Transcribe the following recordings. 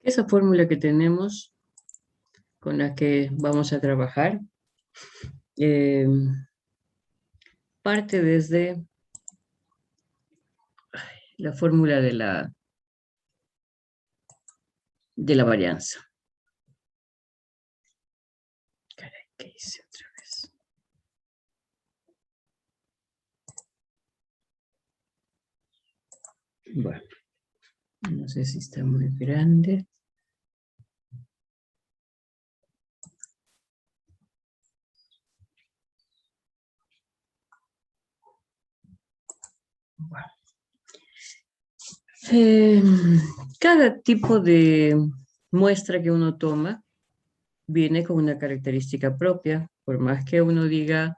Esa fórmula que tenemos, con la que vamos a trabajar, parte desde la fórmula de la varianza. Caray, ¿qué hice otra vez? Bueno, no sé si está muy grande. Bueno. Cada tipo de muestra que uno toma viene con una característica propia. Por más que uno diga,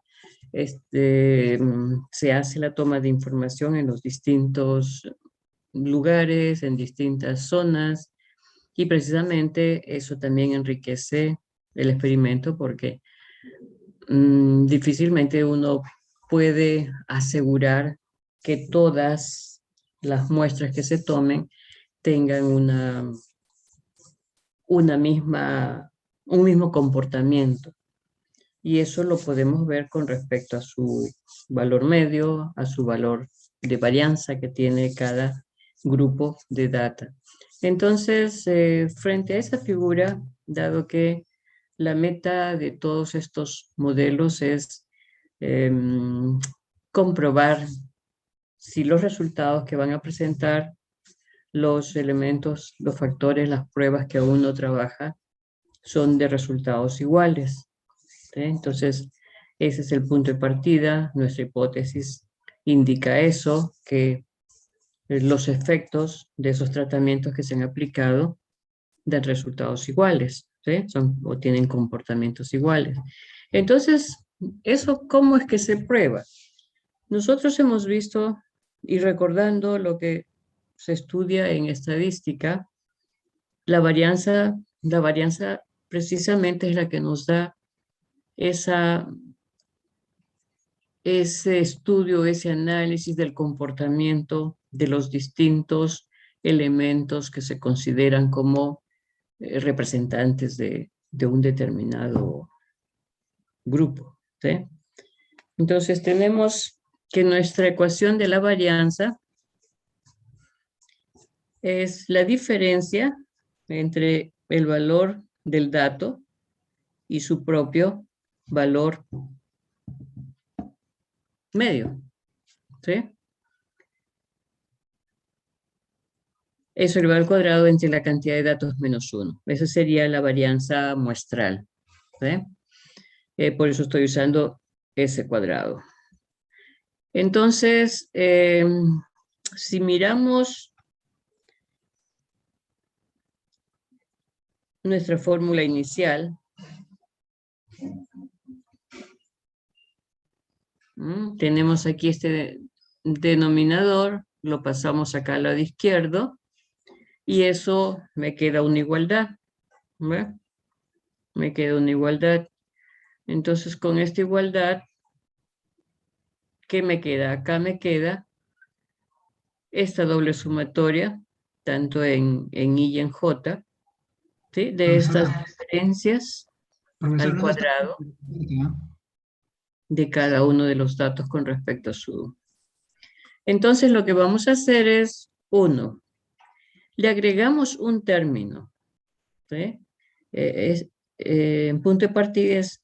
se hace la toma de información en los distintos lugares, en distintas zonas, y precisamente eso también enriquece el experimento porque difícilmente uno puede asegurar que todas las muestras que se tomen tengan un mismo comportamiento. Y eso lo podemos ver con respecto a su valor medio, a su valor de varianza que tiene cada grupo de data. Entonces, frente a esa figura, dado que la meta de todos estos modelos es comprobar si los resultados que van a presentar los elementos, los factores, las pruebas que uno trabaja son de resultados iguales. ¿Sí? Entonces, ese es el punto de partida. Nuestra hipótesis indica eso, que los efectos de esos tratamientos que se han aplicado dan resultados iguales, ¿sí? O tienen comportamientos iguales. Entonces, ¿eso cómo es que se prueba? Nosotros hemos visto, y recordando lo que se estudia en estadística, la varianza precisamente es la que nos da ese estudio, ese análisis del comportamiento de los distintos elementos que se consideran como representantes de un determinado grupo. ¿Sí? Entonces tenemos que nuestra ecuación de la varianza es la diferencia entre el valor del dato y su propio valor medio. ¿Sí? Eso elevado al cuadrado entre la cantidad de datos menos 1. Esa sería la varianza muestral. ¿Sí? Por eso estoy usando ese cuadrado. Entonces, si miramos nuestra fórmula inicial, tenemos aquí este denominador, lo pasamos acá al lado izquierdo, y eso me queda una igualdad. ¿Ve? Me queda una igualdad. Entonces, con esta igualdad, ¿qué me queda? Acá me queda esta doble sumatoria, tanto en I y en J, ¿sí? De estas diferencias al cuadrado de cada uno de los datos con respecto a su. Entonces, lo que vamos a hacer es, le agregamos un término, ¿sí? En punto de partida es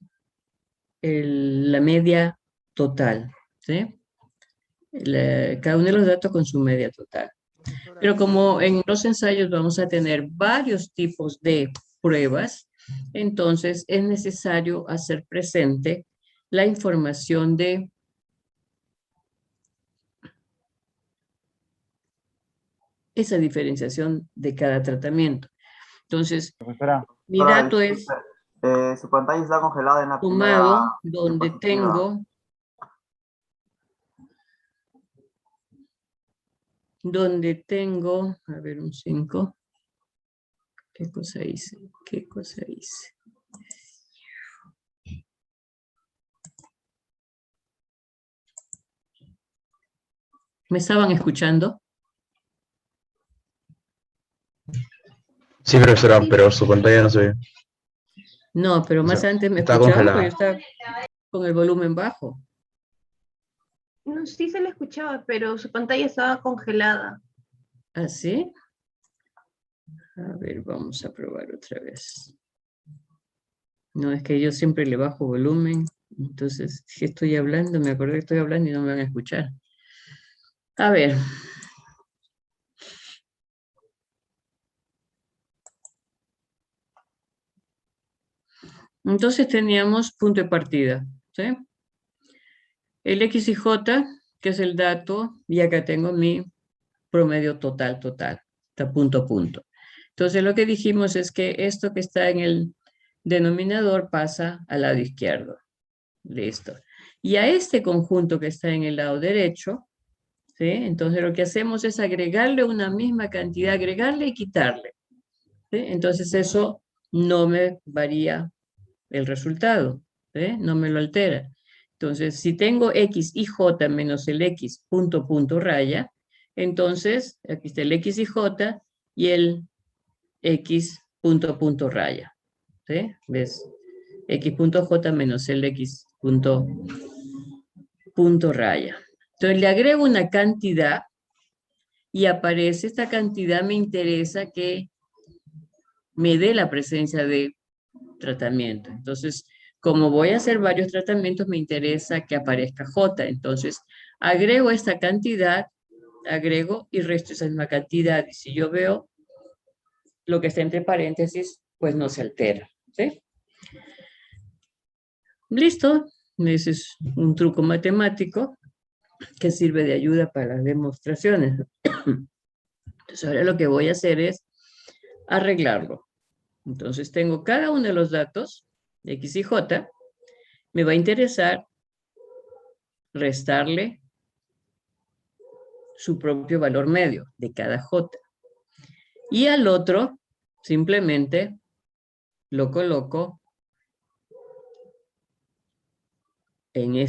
la media total, ¿sí? Cada uno de los datos con su media total. Pero como en los ensayos vamos a tener varios tipos de pruebas, entonces es necesario hacer presente la información de esa diferenciación de cada tratamiento. Entonces, Profesora, mi dato es su pantalla está congelada en la primera sumado donde diapositiva. tengo, a ver, un 5. ¿Qué cosa hice? ¿Qué cosa hice? ¿Me estaban escuchando? Sí, profesora, pero su pantalla no se ve. No, pero O más sea, antes me está escuchaba porque yo congelada. estaba con el volumen bajo. No, sí se le escuchaba, pero su pantalla estaba congelada. ¿Así? A ver, vamos a probar otra vez. No, es que yo siempre le bajo volumen. Entonces, si estoy hablando, me acordé que estoy hablando y no me van a escuchar. A ver. Entonces teníamos punto de partida, ¿sí? El X y J, que es el dato, y acá tengo mi promedio total, está punto a punto. Entonces lo que dijimos es que esto que está en el denominador pasa al lado izquierdo. Listo. Y a este conjunto que está en el lado derecho, ¿sí? Entonces lo que hacemos es agregarle una misma cantidad, agregarle y quitarle, ¿sí? Entonces eso no me varía el resultado, ¿sí? No me lo altera. Entonces, si tengo X y J menos el X punto punto raya, entonces aquí está el X y J y el X punto punto raya, ¿sí? ¿Ves? X punto J menos el X punto punto raya. Entonces le agrego una cantidad y aparece esta cantidad, me interesa que me dé la presencia de tratamiento. Entonces, como voy a hacer varios tratamientos, me interesa que aparezca J. Entonces, agrego esta cantidad, agrego y resto esa misma cantidad. Y si yo veo lo que está entre paréntesis, pues no se altera, ¿sí? Listo. Ese es un truco matemático que sirve de ayuda para las demostraciones. Entonces, ahora lo que voy a hacer es arreglarlo. Entonces, tengo cada uno de los datos, X y J. Me va a interesar restarle su propio valor medio de cada J. Y al otro, simplemente lo coloco en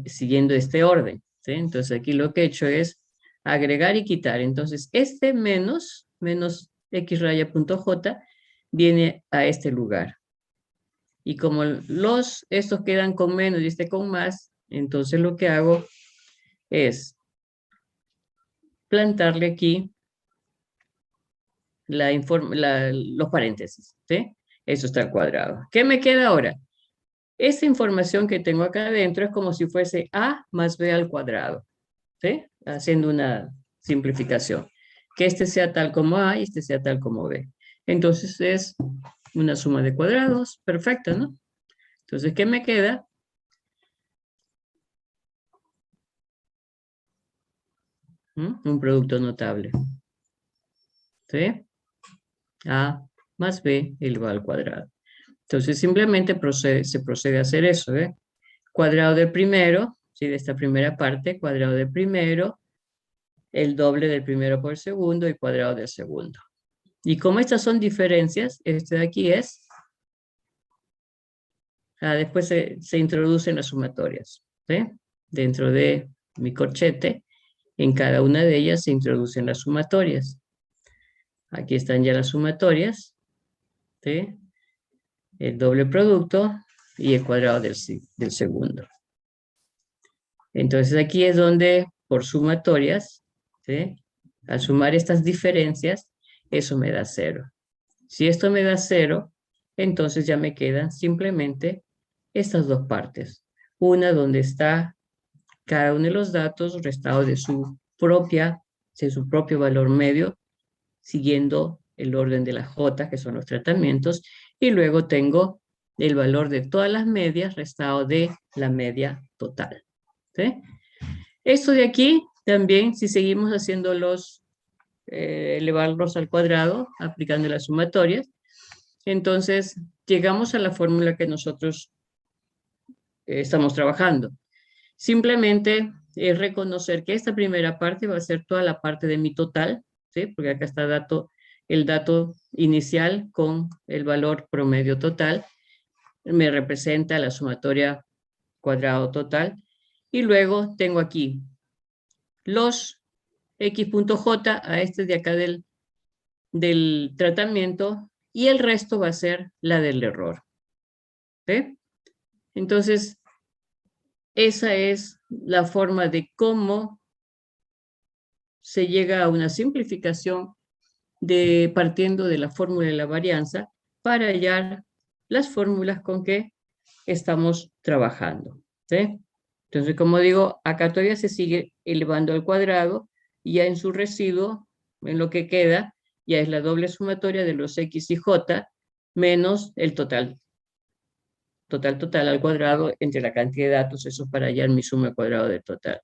siguiendo este orden, ¿sí? Entonces aquí lo que he hecho es agregar y quitar. Entonces este menos x raya punto j viene a este lugar. Y como estos quedan con menos y este con más, entonces lo que hago es plantarle aquí los paréntesis, ¿sí? Eso está al cuadrado. ¿Qué me queda ahora? Esta información que tengo acá adentro es como si fuese A más B al cuadrado, ¿sí? Haciendo una simplificación. Que este sea tal como A y este sea tal como B. Entonces es una suma de cuadrados, perfecta, ¿no? Entonces, ¿qué me queda? Un producto notable, ¿sí? A más B elevado al cuadrado. Entonces, simplemente se procede a hacer eso, ¿eh? Cuadrado del primero, ¿sí? De esta primera parte, cuadrado del primero, el doble del primero por segundo y cuadrado del segundo. Y como estas son diferencias, este de aquí es, después se introducen las sumatorias, ¿sí? Dentro de mi corchete, en cada una de ellas se introducen las sumatorias. Aquí están ya las sumatorias, ¿sí? El doble producto y el cuadrado del segundo. Entonces aquí es donde, por sumatorias, ¿sí? Al sumar estas diferencias, eso me da 0. Si esto me da 0, entonces ya me quedan simplemente estas dos partes. Una donde está cada uno de los datos restado de su propio valor medio, siguiendo el orden de la J, que son los tratamientos, y luego tengo el valor de todas las medias restado de la media total, ¿sí? Esto de aquí también, si seguimos haciendo elevarlos al cuadrado, aplicando las sumatorias, entonces llegamos a la fórmula que nosotros estamos trabajando. Simplemente es reconocer que esta primera parte va a ser toda la parte de mi total, ¿sí? Porque acá está el dato inicial con el valor promedio total, me representa la sumatoria cuadrado total, y luego tengo aquí los x.j a este de acá del del tratamiento y el resto va a ser la del error. ¿Ve? Entonces, esa es la forma de cómo se llega a una simplificación partiendo de la fórmula de la varianza para hallar las fórmulas con que estamos trabajando. ¿Sí? Entonces, como digo, acá todavía se sigue elevando al cuadrado y ya en su residuo, en lo que queda, ya es la doble sumatoria de los x y j menos el total. Total al cuadrado entre la cantidad de datos, eso es para hallar mi suma al cuadrado del total.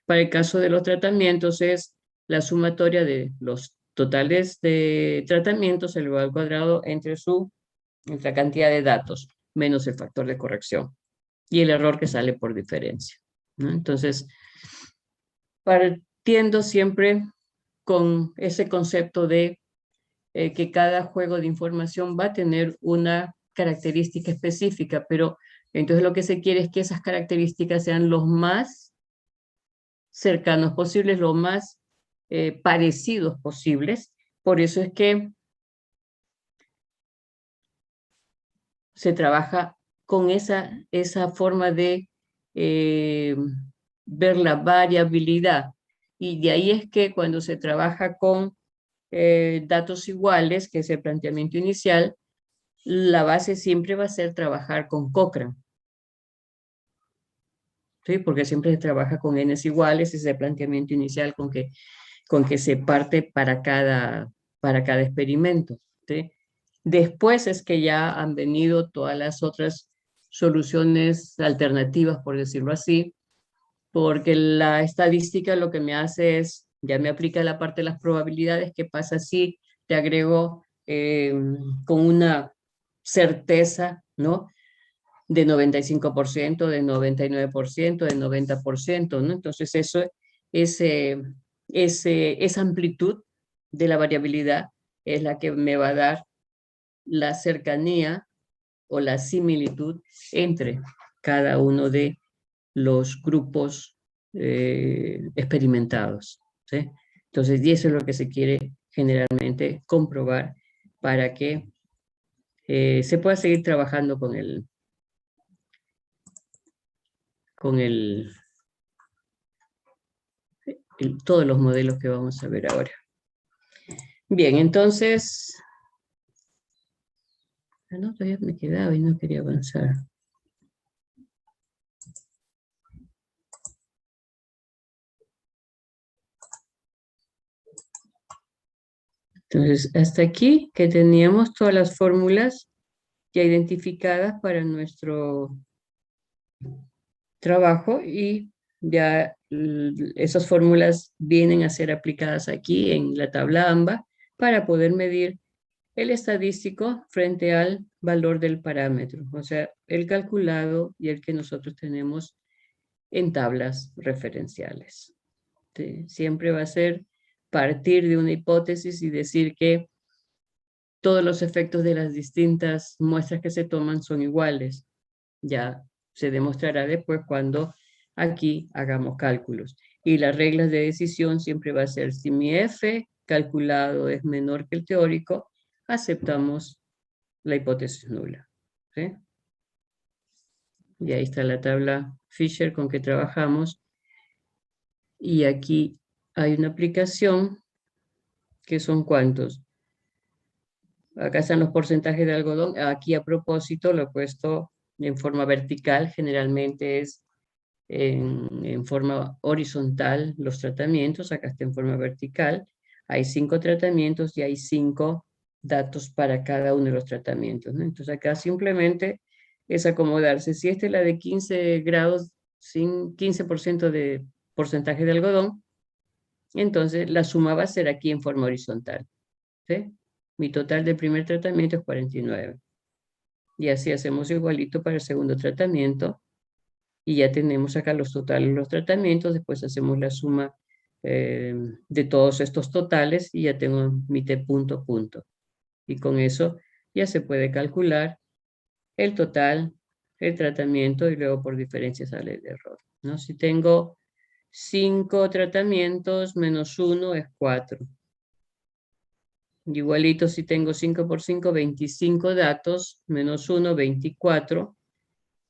Para el caso de los tratamientos es la sumatoria de los totales de tratamientos elevado al cuadrado entre la cantidad de datos menos el factor de corrección y el error que sale por diferencia, ¿no? Entonces, partiendo siempre con ese concepto de que cada juego de información va a tener una característica específica, pero entonces lo que se quiere es que esas características sean los más cercanos posibles, los más parecidos posibles. Por eso es que se trabaja con esa forma de ver la variabilidad. Y de ahí es que cuando se trabaja con datos iguales, que es el planteamiento inicial, la base siempre va a ser trabajar con Cochrane. ¿Sí? Porque siempre se trabaja con n's iguales, ese planteamiento inicial con que se parte para cada experimento. ¿Sí? Después es que ya han venido todas las otras soluciones alternativas, por decirlo así, porque la estadística lo que me hace es, ya me aplica la parte de las probabilidades, ¿qué pasa si te agrego con una certeza, ¿no? De 95%, de 99%, de 90%, ¿no? Entonces esa amplitud de la variabilidad es la que me va a dar la cercanía o la similitud entre cada uno de los grupos experimentados, ¿sí? Entonces, y eso es lo que se quiere generalmente comprobar para que se pueda seguir trabajando con todos los modelos que vamos a ver ahora. Bien, entonces... no, todavía me quedaba y no quería avanzar. Entonces, hasta aquí que teníamos todas las fórmulas ya identificadas para nuestro trabajo y ya esas fórmulas vienen a ser aplicadas aquí en la tabla AMBA para poder medir el estadístico frente al valor del parámetro, o sea, el calculado y el que nosotros tenemos en tablas referenciales. ¿Sí? Siempre va a ser partir de una hipótesis y decir que todos los efectos de las distintas muestras que se toman son iguales. Ya se demostrará después cuando aquí hagamos cálculos. Y las reglas de decisión siempre va a ser si mi F calculado es menor que el teórico, aceptamos la hipótesis nula. ¿Sí? Y ahí está la tabla Fisher con que trabajamos. Y aquí hay una aplicación que son ¿cuántos? Acá están los porcentajes de algodón. Aquí a propósito lo he puesto en forma vertical, generalmente es en forma horizontal los tratamientos, acá está en forma vertical. Hay 5 tratamientos y hay 5 datos para cada uno de los tratamientos, ¿no? Entonces acá simplemente es acomodarse. Si esta es la de 15 grados, 15% de porcentaje de algodón, entonces la suma va a ser aquí en forma horizontal. ¿Sí? Mi total del primer tratamiento es 49. Y así hacemos igualito para el segundo tratamiento. Y ya tenemos acá los totales de los tratamientos. Después hacemos la suma de todos estos totales y ya tengo mi T punto punto. Y con eso ya se puede calcular el total, el tratamiento y luego por diferencia sale el error, ¿no? Si tengo 5 tratamientos menos 1 es 4. Igualito si tengo 5 por 5, 25 datos, menos 1, 24.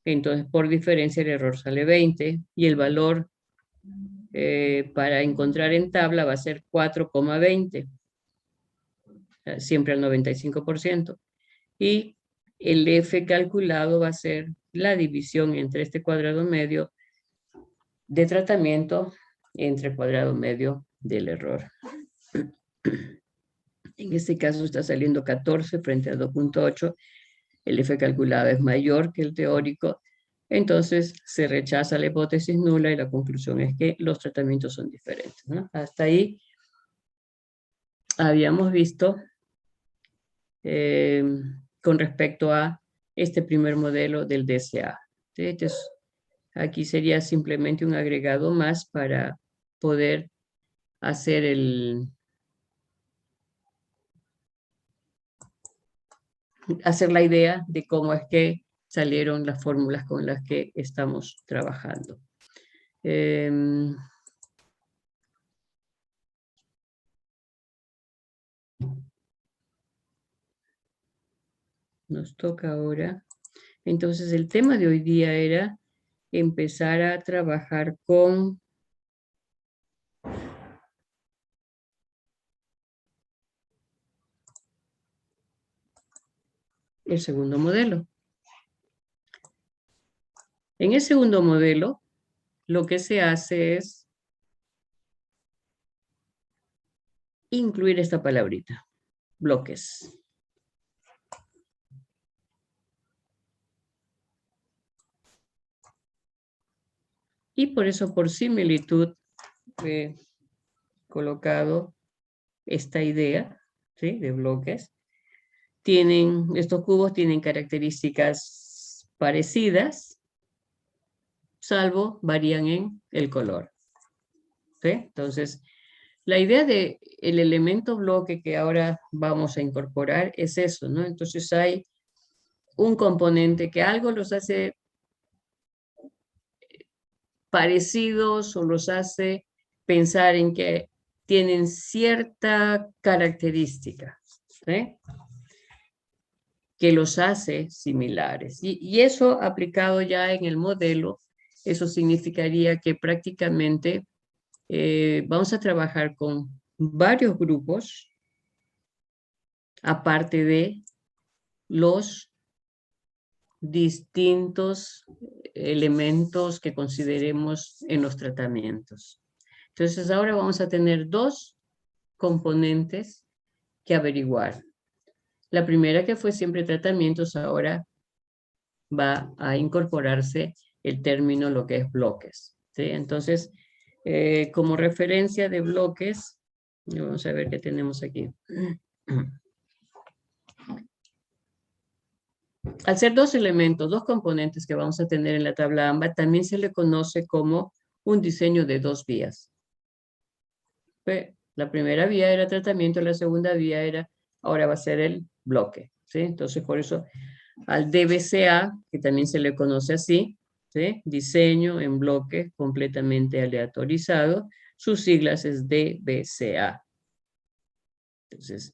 Entonces, por diferencia, el error sale 20. Y el valor para encontrar en tabla va a ser 4,20. Siempre al 95%. Y el F calculado va a ser la división entre este cuadrado medio de tratamiento entre el cuadrado medio del error. En este caso está saliendo 14 frente a 2,8. El F calculado es mayor que el teórico. Entonces se rechaza la hipótesis nula y la conclusión es que los tratamientos son diferentes, ¿no? Hasta ahí habíamos visto con respecto a este primer modelo del DSA. Entonces, aquí sería simplemente un agregado más para poder hacer la idea de cómo es que salieron las fórmulas con las que estamos trabajando. Nos toca ahora. Entonces, el tema de hoy día era empezar a trabajar con el segundo modelo. En el segundo modelo, lo que se hace es incluir esta palabrita, bloques. Y por eso, por similitud, he colocado esta idea, ¿sí?, de bloques. Estos cubos tienen características parecidas, salvo varían en el color. ¿Sí? Entonces, la idea del elemento bloque que ahora vamos a incorporar es eso, ¿no? Entonces hay un componente que algo los hace parecidos o los hace pensar en que tienen cierta característica, ¿sí?, que los hace similares. Y eso aplicado ya en el modelo, eso significaría que prácticamente vamos a trabajar con varios grupos, aparte de los distintos elementos que consideremos en los tratamientos. Entonces ahora vamos a tener dos componentes que averiguar. La primera, que fue siempre tratamientos, ahora va a incorporarse el término lo que es bloques, ¿sí? Entonces, como referencia de bloques, vamos a ver qué tenemos aquí. Al ser dos elementos, dos componentes que vamos a tener en la tabla AMBA, también se le conoce como un diseño de dos vías. La primera vía era tratamiento, la segunda vía ahora va a ser el bloque, ¿sí? Entonces, por eso, al DBCA, que también se le conoce así, ¿sí?, diseño en bloque completamente aleatorizado, sus siglas es DBCA. Entonces,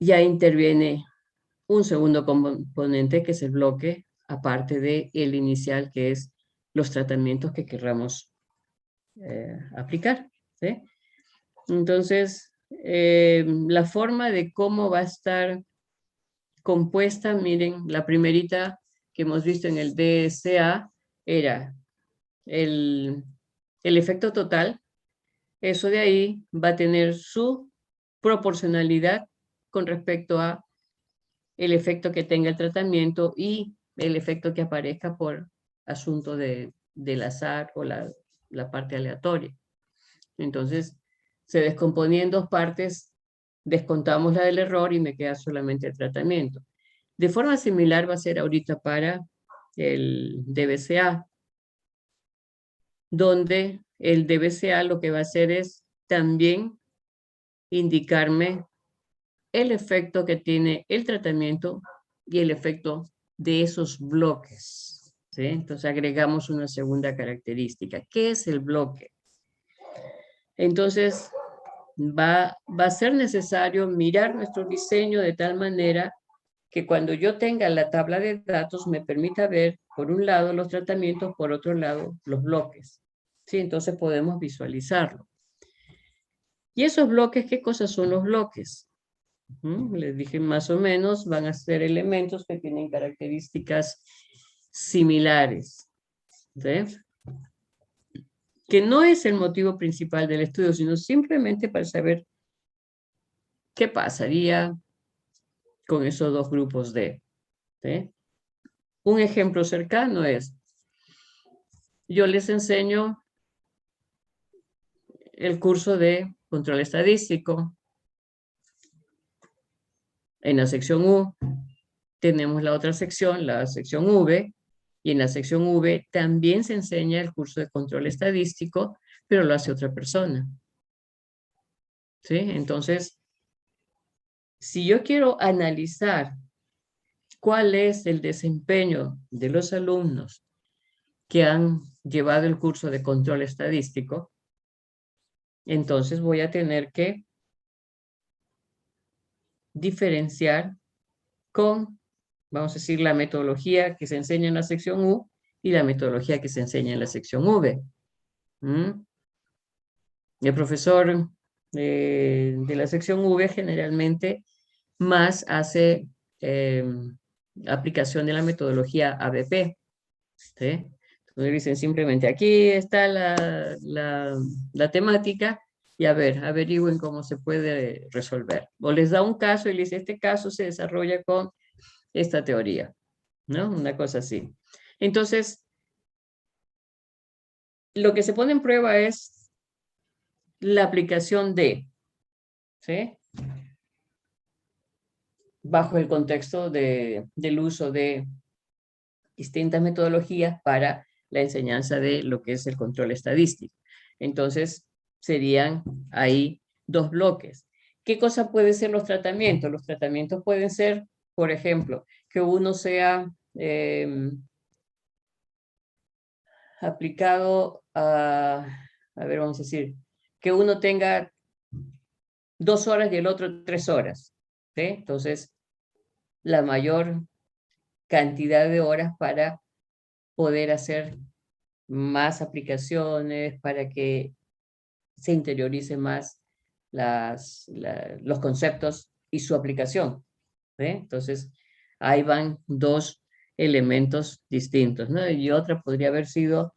ya interviene un segundo componente, que es el bloque, aparte del inicial, que es los tratamientos que querramos aplicar, ¿sí? Entonces, la forma de cómo va a estar compuesta, miren, la primerita que hemos visto en el DSA era el efecto total. Eso de ahí va a tener su proporcionalidad con respecto a el efecto que tenga el tratamiento y el efecto que aparezca por asunto del azar o la parte aleatoria. Entonces, se descompone en dos partes, descontamos la del error y me queda solamente el tratamiento. De forma similar va a ser ahorita para el DBCA, donde el DBCA lo que va a hacer es también indicarme el efecto que tiene el tratamiento y el efecto de esos bloques, ¿sí? Entonces agregamos una segunda característica. ¿Qué es el bloque? Entonces, va a ser necesario mirar nuestro diseño de tal manera que cuando yo tenga la tabla de datos me permita ver, por un lado, los tratamientos, por otro lado, los bloques. ¿Sí? Entonces podemos visualizarlo. ¿Y esos bloques, qué cosas son los bloques? Les dije más o menos, van a ser elementos que tienen características similares. ¿Sí? Que no es el motivo principal del estudio, sino simplemente para saber qué pasaría con esos dos grupos de. ¿Sí? Un ejemplo cercano es, yo les enseño el curso de control estadístico. En la sección U tenemos la otra sección, la sección V, y en la sección V también se enseña el curso de control estadístico, pero lo hace otra persona. ¿Sí? Entonces, si yo quiero analizar cuál es el desempeño de los alumnos que han llevado el curso de control estadístico, entonces voy a tener que diferenciar con, vamos a decir, la metodología que se enseña en la sección U y la metodología que se enseña en la sección V. El profesor de la sección V generalmente más hace aplicación de la metodología ABP. ¿Sí? Entonces dicen simplemente, aquí está la temática y a ver, averigüen cómo se puede resolver. O les da un caso y les dice, este caso se desarrolla con esta teoría, ¿no? Una cosa así. Entonces, lo que se pone en prueba es la aplicación de, ¿sí? Bajo el contexto del uso de distintas metodologías para la enseñanza de lo que es el control estadístico. Entonces, serían ahí dos bloques. ¿Qué cosa pueden ser los tratamientos? Los tratamientos pueden ser, por ejemplo, que uno sea aplicado a ver, vamos a decir, que uno tenga 2 horas y el otro 3 horas. ¿Sí? Entonces, la mayor cantidad de horas para poder hacer más aplicaciones, para que se interiorice más los conceptos y su aplicación. ¿Sí? Entonces, ahí van dos elementos distintos, ¿no? Y otra podría haber sido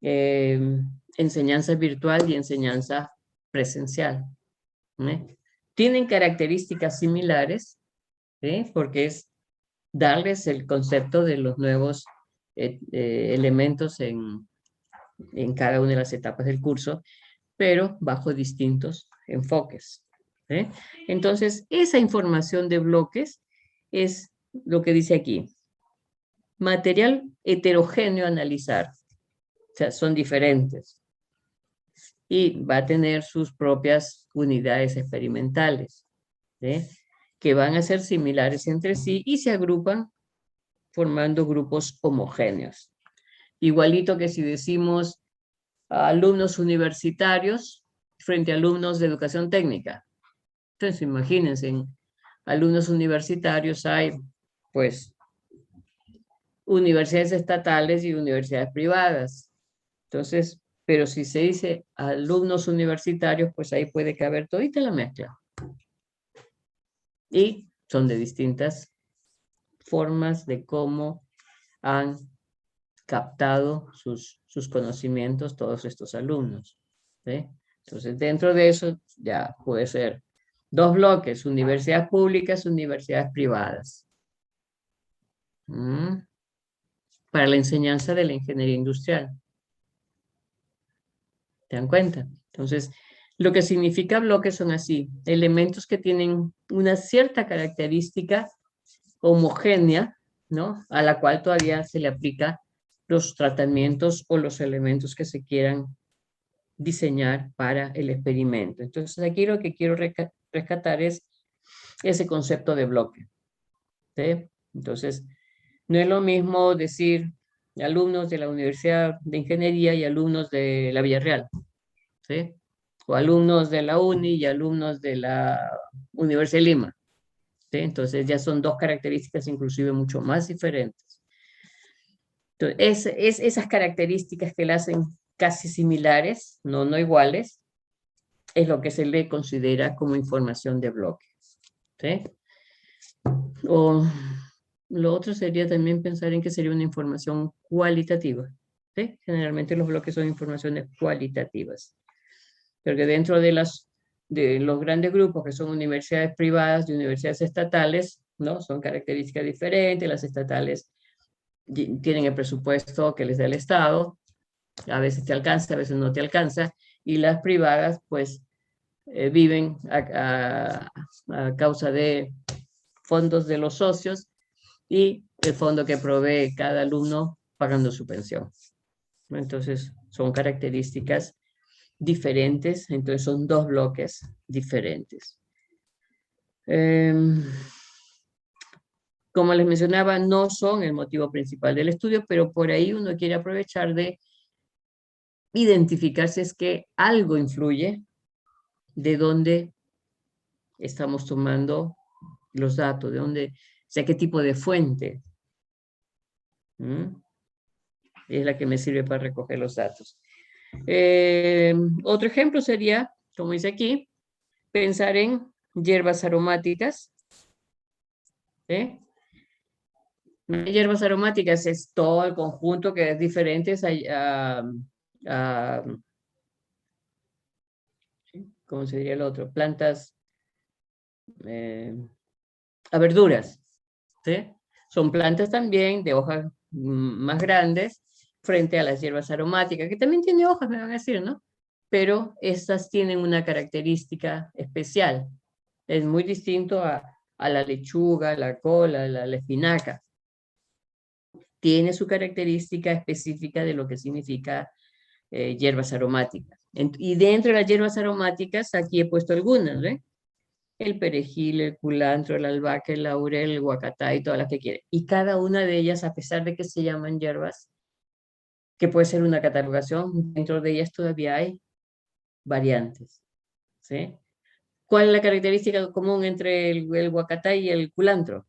enseñanza virtual y enseñanza presencial. ¿Sí? Tienen características similares, ¿sí? Porque es darles el concepto de los nuevos elementos en cada una de las etapas del curso, pero bajo distintos enfoques. ¿Sí? Entonces, esa información de bloques es lo que dice aquí. Material heterogéneo a analizar. O sea, son diferentes. Y va a tener sus propias unidades experimentales, ¿sí? Que van a ser similares entre sí y se agrupan formando grupos homogéneos. Igualito que si decimos alumnos universitarios frente a alumnos de educación técnica. Entonces, imagínense, en alumnos universitarios hay, pues, universidades estatales y universidades privadas. Entonces, pero si se dice alumnos universitarios, pues ahí puede caber todita la mezcla. Y son de distintas formas de cómo han captado sus conocimientos todos estos alumnos. ¿Sí? Entonces, dentro de eso ya puede ser 2 bloques, universidades públicas, universidades privadas. Para la enseñanza de la ingeniería industrial. ¿Te dan cuenta? Entonces, lo que significa bloques son así, elementos que tienen una cierta característica homogénea, ¿no? A la cual todavía se le aplica los tratamientos o los elementos que se quieran diseñar para el experimento. Entonces, aquí lo que quiero rescatar es ese concepto de bloque. ¿Sí? Entonces, no es lo mismo decir alumnos de la Universidad de Ingeniería y alumnos de la Villarreal. ¿Sí? o alumnos de la UNI y alumnos de la Universidad de Lima. ¿Sí? Entonces ya son dos características inclusive mucho más diferentes. Entonces, esas características que la hacen casi similares, no iguales, es lo que se le considera como información de bloque. ¿Sí? O lo otro sería también pensar en que sería una información cualitativa. ¿Sí? Generalmente los bloques son informaciones cualitativas. Porque dentro de los grandes grupos que son universidades privadas y universidades estatales, ¿no? Son características diferentes. Las estatales tienen el presupuesto que les da el Estado, a veces te alcanza, a veces no te alcanza, y las privadas pues viven a causa de fondos de los socios y el fondo que provee cada alumno pagando su pensión. Entonces son características diferentes, entonces son dos bloques diferentes. Como les mencionaba, no son el motivo principal del estudio, pero por ahí uno quiere aprovechar de identificar si es que algo influye de dónde estamos tomando los datos, de dónde, o sea, qué tipo de fuente es la que me sirve para recoger los datos. Otro ejemplo sería, como dice aquí, pensar en hierbas aromáticas. ¿Sí? Hierbas aromáticas es todo el conjunto que es diferente a ¿cómo se diría el otro? Plantas, a verduras. ¿Sí? Son plantas también de hojas más grandes frente a las hierbas aromáticas, que también tienen hojas, me van a decir, ¿no? Pero estas tienen una característica especial. Es muy distinto a la lechuga, la col, la espinaca. Tiene su característica específica de lo que significa hierbas aromáticas. Y dentro de las hierbas aromáticas, aquí he puesto algunas, ¿ve? El perejil, el culantro, el albahaca, el laurel, el huacatay, todas las que quieren. Y cada una de ellas, a pesar de que se llaman hierbas, que puede ser una catalogación, dentro de ellas todavía hay variantes. ¿Sí? ¿Cuál es la característica común entre el huacatay y el culantro?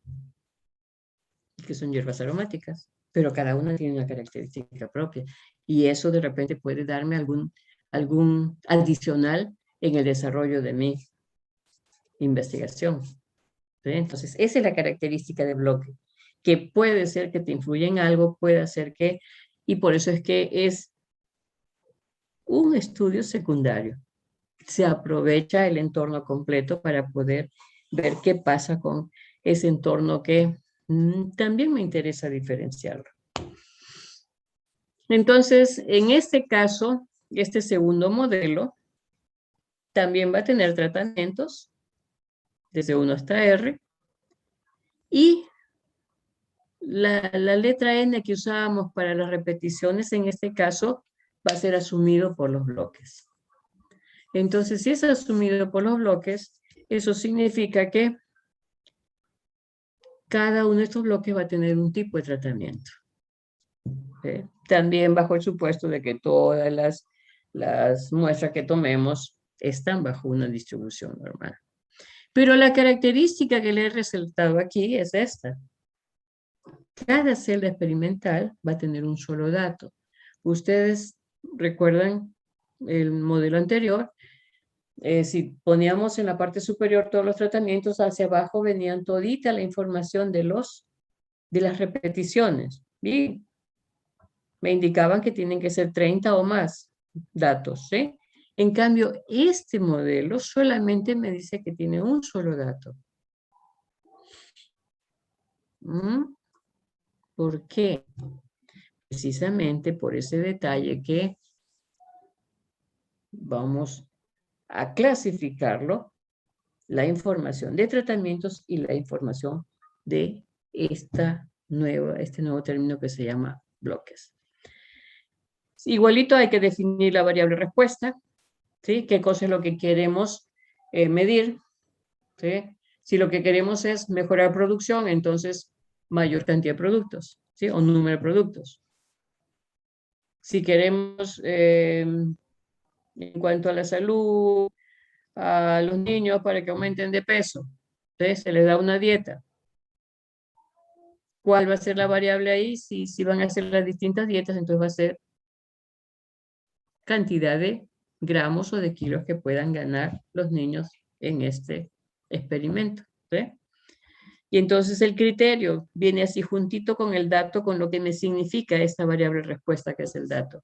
Que son hierbas aromáticas, pero cada una tiene una característica propia. Y eso de repente puede darme algún adicional en el desarrollo de mi investigación. ¿Sí? Entonces, esa es la característica de bloque, que puede ser que te influya en algo, puede ser que, y por eso es que es un estudio secundario. Se aprovecha el entorno completo para poder ver qué pasa con ese entorno que también me interesa diferenciarlo. Entonces, en este caso, este segundo modelo también va a tener tratamientos desde 1 hasta R, y la letra N que usábamos para las repeticiones en este caso va a ser asumido por los bloques. Entonces, si es asumido por los bloques, eso significa que cada uno de estos bloques va a tener un tipo de tratamiento. ¿Sí? También bajo el supuesto de que todas las muestras que tomemos están bajo una distribución normal. Pero la característica que le he resaltado aquí es esta. Cada celda experimental va a tener un solo dato. Ustedes recuerdan el modelo anterior. Si poníamos en la parte superior todos los tratamientos, hacia abajo venían todita la información de las repeticiones. Y me indicaban que tienen que ser 30 o más datos, ¿sí? En cambio, este modelo solamente me dice que tiene un solo dato. ¿Por qué? Precisamente por ese detalle que vamos a clasificarlo, la información de tratamientos y la información de este nuevo término que se llama bloques. Igualito hay que definir la variable respuesta, ¿sí? ¿Qué cosa es lo que queremos medir? ¿Sí? Si lo que queremos es mejorar producción, entonces mayor cantidad de productos, ¿sí? O número de productos. Si queremos en cuanto a la salud, a los niños para que aumenten de peso. Entonces se les da una dieta. ¿Cuál va a ser la variable ahí? Si van a hacer las distintas dietas, entonces va a ser cantidad de gramos o de kilos que puedan ganar los niños en este experimento. ¿Sí? Y entonces el criterio viene así juntito con el dato, con lo que me significa esta variable respuesta que es el dato.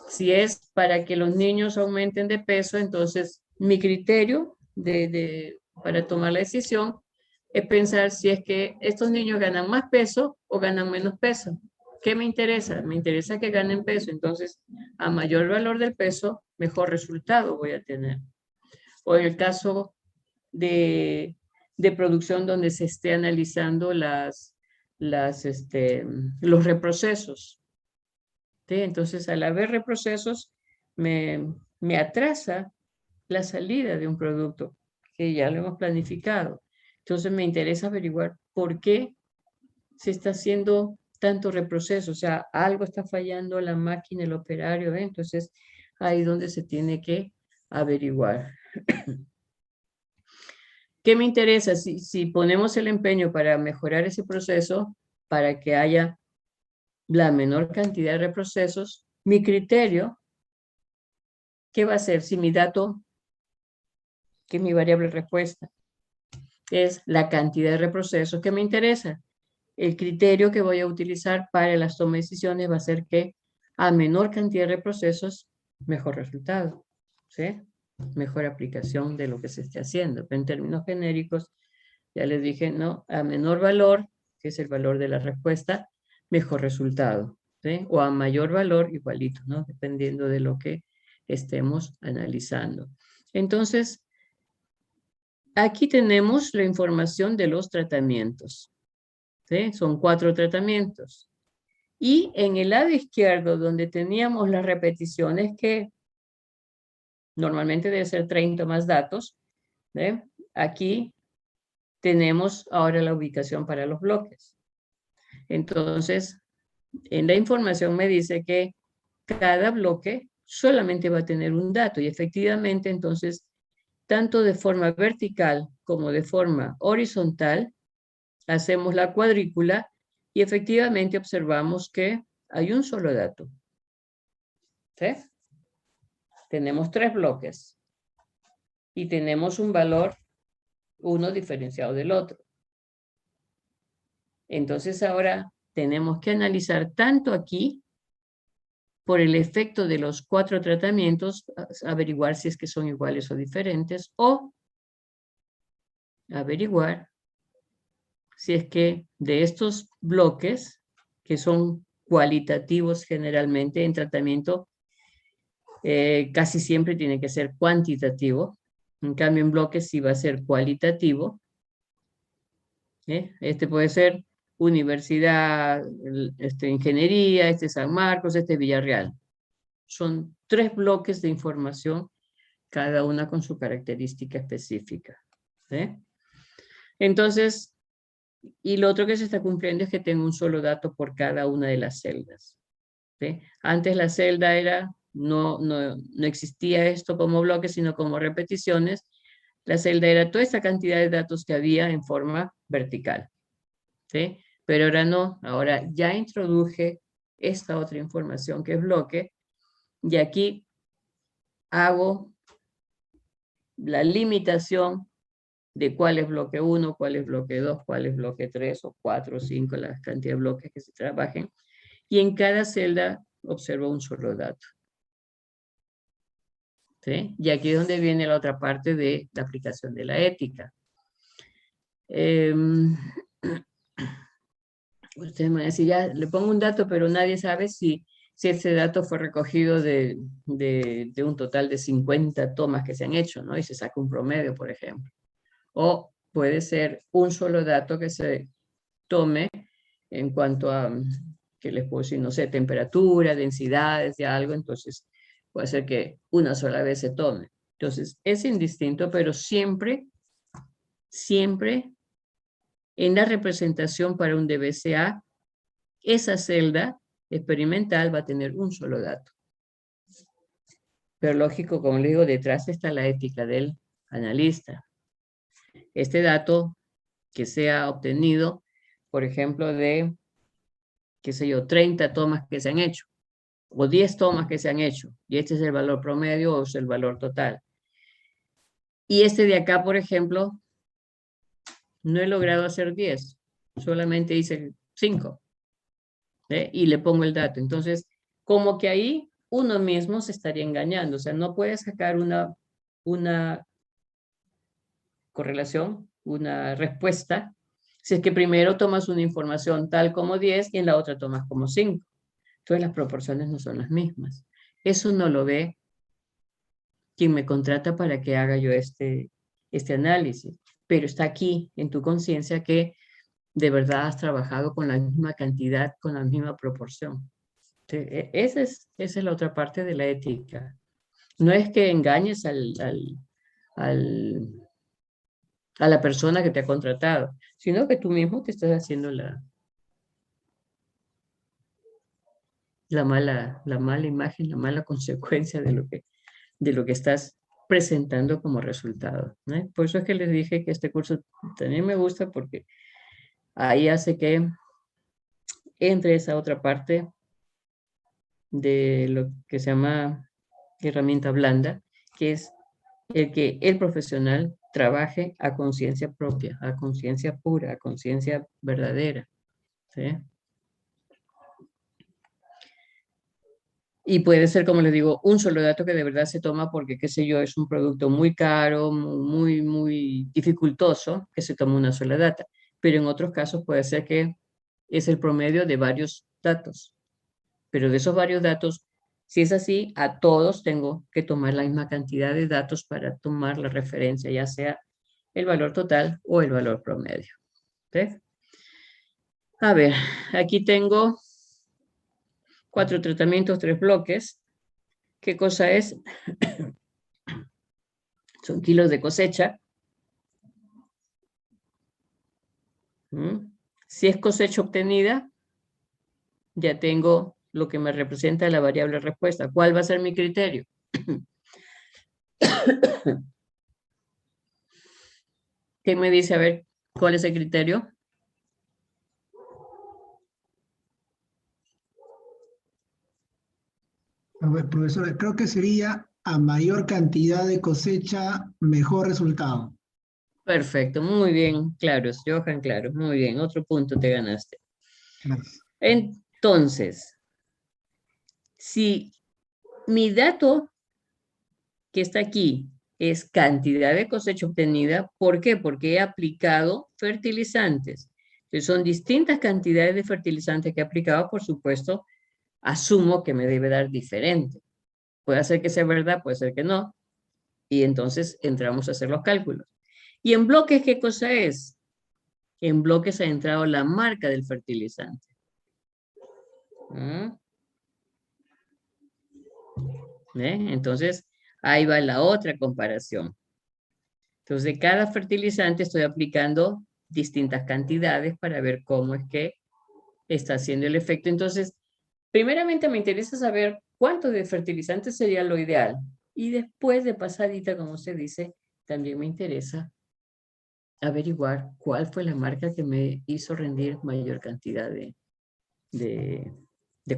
Si es para que los niños aumenten de peso, entonces mi criterio para tomar la decisión es pensar si es que estos niños ganan más peso o ganan menos peso. ¿Qué me interesa? Me interesa que ganen peso. Entonces, a mayor valor del peso, mejor resultado voy a tener. O en el caso de producción donde se esté analizando los reprocesos. ¿Sí? Entonces, al haber reprocesos, me atrasa la salida de un producto que ya lo hemos planificado. Entonces, me interesa averiguar por qué se está haciendo tanto reproceso. O sea, algo está fallando la máquina, el operario. Entonces, ahí es donde se tiene que averiguar. ¿Qué me interesa? Si ponemos el empeño para mejorar ese proceso, para que haya la menor cantidad de reprocesos, mi criterio, ¿qué va a ser? Si mi dato, que es mi variable respuesta, es la cantidad de reprocesos que me interesa, el criterio que voy a utilizar para las tomas de decisiones va a ser que a menor cantidad de reprocesos, mejor resultado, ¿sí? Mejor aplicación de lo que se esté haciendo. Pero en términos genéricos, ya les dije, no, a menor valor, que es el valor de la respuesta, mejor resultado, ¿sí? O a mayor valor, igualito, ¿no? Dependiendo de lo que estemos analizando. Entonces, aquí tenemos la información de los tratamientos, ¿sí? Son 4 tratamientos. Y en el lado izquierdo, donde teníamos las repeticiones, que normalmente debe ser 30 más datos, ¿sí? Aquí tenemos ahora la ubicación para los bloques. Entonces, en la información me dice que cada bloque solamente va a tener un dato y efectivamente, entonces, tanto de forma vertical como de forma horizontal, hacemos la cuadrícula y efectivamente observamos que hay un solo dato. ¿Sí? Tenemos 3 bloques y tenemos un valor, uno diferenciado del otro. Entonces ahora tenemos que analizar tanto aquí, por el efecto de los 4 tratamientos, averiguar si es que son iguales o diferentes, o averiguar si es que de estos bloques, que son cualitativos generalmente en tratamiento, casi siempre tiene que ser cuantitativo. En cambio, en bloques sí va a ser cualitativo. Este puede ser universidad, ingeniería, este San Marcos, este Villarreal. Son 3 bloques de información, cada una con su característica específica. ¿Sí? Entonces, y lo otro que se está cumpliendo es que tengo un solo dato por cada una de las celdas. ¿Sí? Antes la celda era, no existía esto como bloque, sino como repeticiones. La celda era toda esta cantidad de datos que había en forma vertical. ¿Sí? Pero ahora no, ahora ya introduje esta otra información que es bloque, y aquí hago la limitación de cuál es bloque 1, cuál es bloque 2, cuál es bloque 3 o 4 o 5, la cantidad de bloques que se trabajen, y en cada celda observo un solo dato. ¿Sí? Y aquí es donde viene la otra parte de la aplicación de la ética. Usted me dice, ya le pongo un dato, pero nadie sabe si ese dato fue recogido de un total de 50 tomas que se han hecho, ¿no? Y se saca un promedio, por ejemplo. O puede ser un solo dato que se tome en cuanto a, que les puedo decir, no sé, temperatura, densidades de algo, entonces puede ser que una sola vez se tome. Entonces, es indistinto, pero siempre en la representación para un DBCA, esa celda experimental va a tener un solo dato. Pero lógico, como le digo, detrás está la ética del analista. Este dato que se ha obtenido, por ejemplo, de, qué sé yo, 30 tomas que se han hecho, o 10 tomas que se han hecho, y este es el valor promedio o es el valor total. Y este de acá, por ejemplo, no he logrado hacer 10, solamente hice 5, y le pongo el dato. Entonces, como que ahí uno mismo se estaría engañando, o sea, no puedes sacar una correlación, una respuesta, si es que primero tomas una información tal como 10 y en la otra tomas como 5. Entonces las proporciones no son las mismas. Eso no lo ve quien me contrata para que haga yo este análisis, pero está aquí en tu conciencia que de verdad has trabajado con la misma cantidad, con la misma proporción. Esa es la otra parte de la ética. No es que engañes a la persona que te ha contratado, sino que tú mismo te estás haciendo la mala imagen, la mala consecuencia de lo que estás presentando como resultado, ¿no? Por eso es que les dije que este curso también me gusta porque ahí hace que entre esa otra parte de lo que se llama herramienta blanda, que es el que el profesional trabaje a conciencia propia, a conciencia pura, a conciencia verdadera, ¿sí? Y puede ser, como les digo, un solo dato que de verdad se toma porque, qué sé yo, es un producto muy caro, muy, muy dificultoso, que se toma una sola data. Pero en otros casos puede ser que es el promedio de varios datos. Pero de esos varios datos, si es así, a todos tengo que tomar la misma cantidad de datos para tomar la referencia, ya sea el valor total o el valor promedio. ¿Sí? A ver, aquí tengo 4 tratamientos, 3 bloques. ¿Qué cosa es? Son kilos de cosecha. Si es cosecha obtenida, ya tengo lo que me representa la variable respuesta. ¿Cuál va a ser mi criterio? ¿Qué me dice? A ver, ¿cuál es el criterio? A ver, profesor, creo que sería a mayor cantidad de cosecha, mejor resultado. Perfecto, muy bien, Claros, Johan, claro, muy bien, otro punto te ganaste. Gracias. Entonces, si mi dato que está aquí es cantidad de cosecha obtenida, ¿por qué? Porque he aplicado fertilizantes. Entonces, son distintas cantidades de fertilizantes que he aplicado, por supuesto, asumo que me debe dar diferente. Puede ser que sea verdad, puede ser que no, y entonces entramos a hacer los cálculos. ¿Y en bloques qué cosa es? En bloques ha entrado la marca del fertilizante. Entonces, ahí va la otra comparación. Entonces, de cada fertilizante estoy aplicando distintas cantidades para ver cómo es que está haciendo el efecto. Entonces, primeramente me interesa saber cuánto de fertilizante sería lo ideal. Y después de pasadita, como se dice, también me interesa averiguar cuál fue la marca que me hizo rendir mayor cantidad de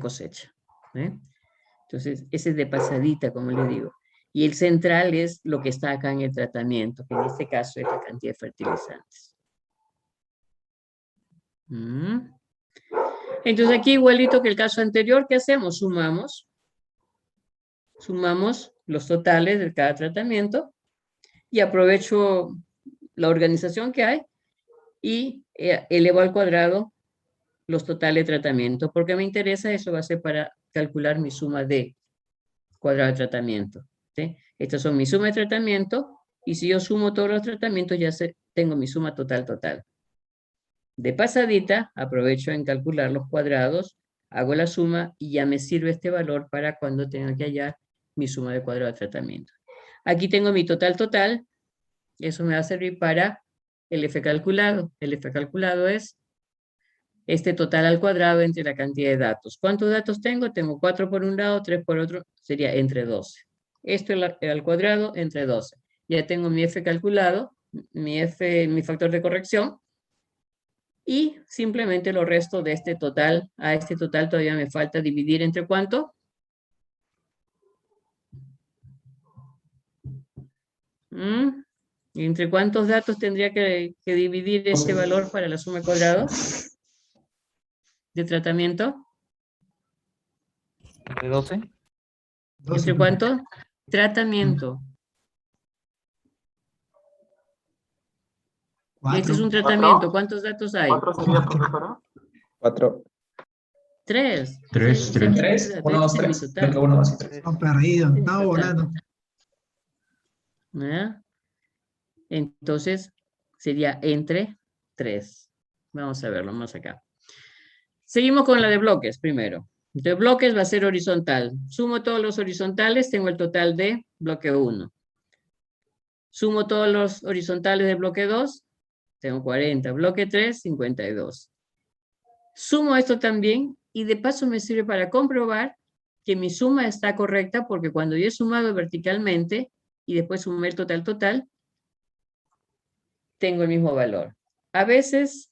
cosecha. Entonces, ese es de pasadita, como le digo. Y el central es lo que está acá en el tratamiento, que en este caso es la cantidad de fertilizantes. Entonces, aquí igualito que el caso anterior, ¿qué hacemos? Sumamos los totales de cada tratamiento y aprovecho la organización que hay y elevo al cuadrado los totales de tratamiento, porque me interesa, eso va a ser para calcular mi suma de cuadrado de tratamiento. ¿Sí? Estas son mi suma de tratamiento, y si yo sumo todos los tratamientos, ya tengo mi suma total. De pasadita, aprovecho en calcular los cuadrados, hago la suma y ya me sirve este valor para cuando tenga que hallar mi suma de cuadrado de tratamiento. Aquí tengo mi total, eso me va a servir para el F calculado. El F calculado es este total al cuadrado entre la cantidad de datos. ¿Cuántos datos tengo? Tengo 4 por un lado, 3 por otro, sería entre 12. Esto al cuadrado entre 12. Ya tengo mi F calculado, mi factor de corrección. Y simplemente lo resto de este total. A este total todavía me falta dividir entre ¿cuánto? ¿Entre cuántos datos tendría que dividir este valor para la suma de cuadrados de tratamiento? ¿De 12? 12, ¿Entre cuánto? Tratamiento. Este es un 4. tratamiento. ¿Cuántos datos hay? 4 sería, profesora. 4. 3. Tres, Sí, tres. 3, 1, 2, este es mi 3. total. Creo que 1, 2 y 3. Estamos perdidos. Este es mi Estamos total. volando. ¿Ya? Entonces, sería entre 3. Vamos a verlo más acá. Seguimos con la de bloques primero. De bloques va a ser horizontal. Sumo todos los horizontales, tengo el total de bloque 1. Sumo todos los horizontales de bloque 2, tengo 40. Bloque 3, 52. Sumo esto también y de paso me sirve para comprobar que mi suma está correcta porque cuando yo he sumado verticalmente y después sumé el total, tengo el mismo valor. A veces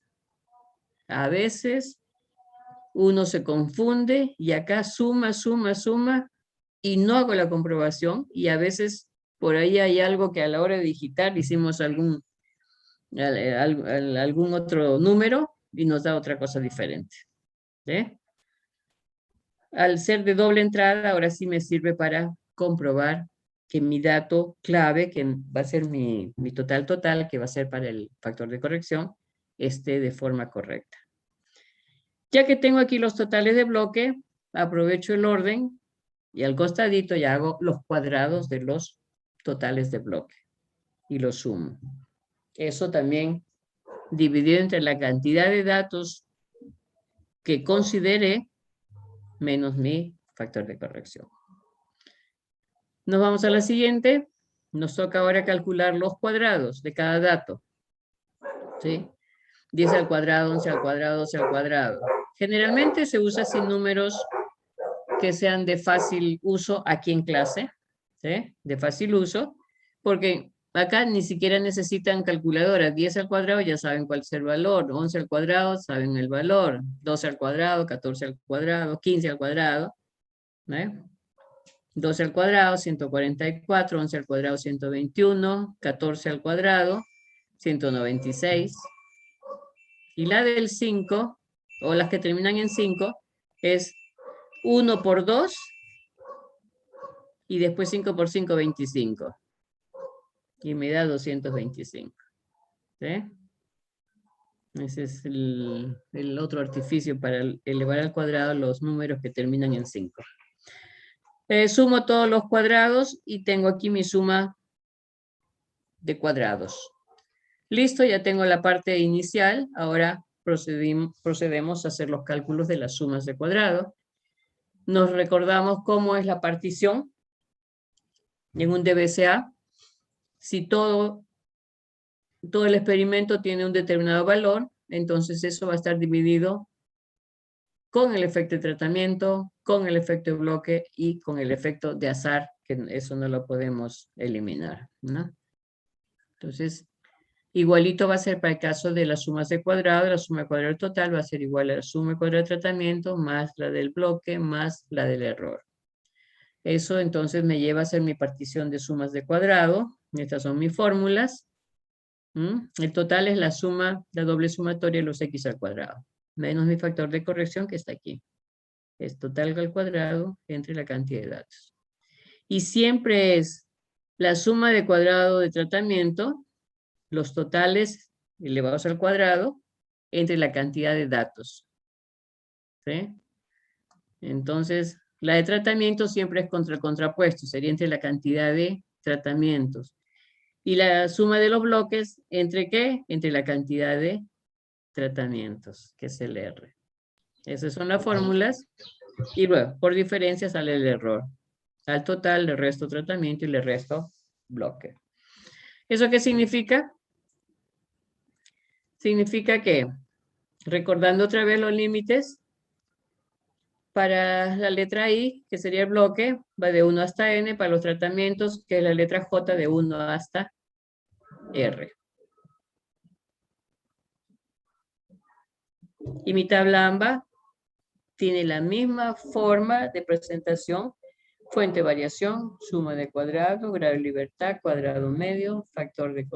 uno se confunde y acá suma y no hago la comprobación y a veces por ahí hay algo que a la hora de digitar hicimos algún otro número y nos da otra cosa diferente. ¿Sí? Al ser de doble entrada, ahora sí me sirve para comprobar que mi dato clave, que va a ser mi total, que va a ser para el factor de corrección, esté de forma correcta. Ya que tengo aquí los totales de bloque, aprovecho el orden y al costadito ya hago los cuadrados de los totales de bloque y los sumo. Eso también dividido entre la cantidad de datos que consideré menos mi factor de corrección. Nos vamos a la siguiente. Nos toca ahora calcular los cuadrados de cada dato. ¿Sí? 10 al cuadrado, 11 al cuadrado, 12 al cuadrado. Generalmente se usa sin números que sean de fácil uso aquí en clase. ¿Sí? De fácil uso. Porque acá ni siquiera necesitan calculadora. 10 al cuadrado ya saben cuál es el valor. 11 al cuadrado saben el valor. 12 al cuadrado, 14 al cuadrado, 15 al cuadrado. ¿Eh? 12 al cuadrado, 144, 11 al cuadrado, 121, 14 al cuadrado, 196. Y la del 5, o las que terminan en 5, es 1 por 2 y después 5 por 5, 25. Y me da 225. ¿Sí? Ese es el otro artificio para elevar al cuadrado los números que terminan en 5. Sumo todos los cuadrados y tengo aquí mi suma de cuadrados. Listo, ya tengo la parte inicial. Ahora procedemos a hacer los cálculos de las sumas de cuadrado. Nos recordamos cómo es la partición en un DBCA. Si todo el experimento tiene un determinado valor, entonces eso va a estar dividido con el efecto de tratamiento, con el efecto de bloque y con el efecto de azar, que eso no lo podemos eliminar, ¿no? Entonces, igualito va a ser para el caso de las sumas de cuadrado. La suma de cuadrado total va a ser igual a la suma de cuadrado de tratamiento más la del bloque más la del error. Eso entonces me lleva a hacer mi partición de sumas de cuadrado. Estas son mis fórmulas. El total es la suma, la doble sumatoria de los x al cuadrado, menos mi factor de corrección que está aquí. Es total al cuadrado entre la cantidad de datos. Y siempre es la suma de cuadrado de tratamiento, los totales elevados al cuadrado, entre la cantidad de datos. ¿Sí? Entonces, la de tratamiento siempre es contra el contrapuesto, sería entre la cantidad de tratamientos. Y la suma de los bloques, ¿entre qué? Entre la cantidad de tratamientos, que es el R. Esas son las fórmulas. Y luego, por diferencia sale el error. Al total le resto tratamiento y le resto bloque. ¿Eso qué significa? Significa que, recordando otra vez los límites, Para la letra I, que sería el bloque, va de 1 hasta N. Para los tratamientos, que es la letra J, de 1 hasta R. Y mi tabla AMBA tiene la misma forma de presentación: fuente, variación, suma de cuadrado, grado de libertad, cuadrado medio, factor de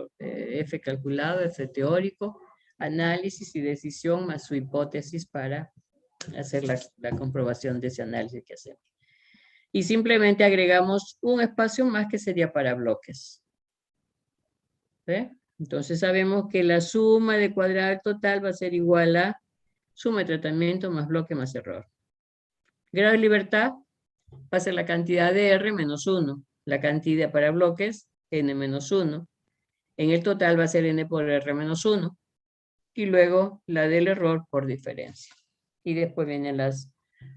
F calculado, F teórico, análisis y decisión, más su hipótesis para hacer la comprobación de ese análisis que hacemos. Y simplemente agregamos un espacio más que sería para bloques. ¿Ve? Entonces sabemos que la suma de cuadrado total va a ser igual a suma de tratamiento más bloque más error. Grado de libertad va a ser la cantidad de R menos 1. La cantidad para bloques, N menos 1. En el total va a ser N por R menos 1. Y luego la del error por diferencia. Y después vienen las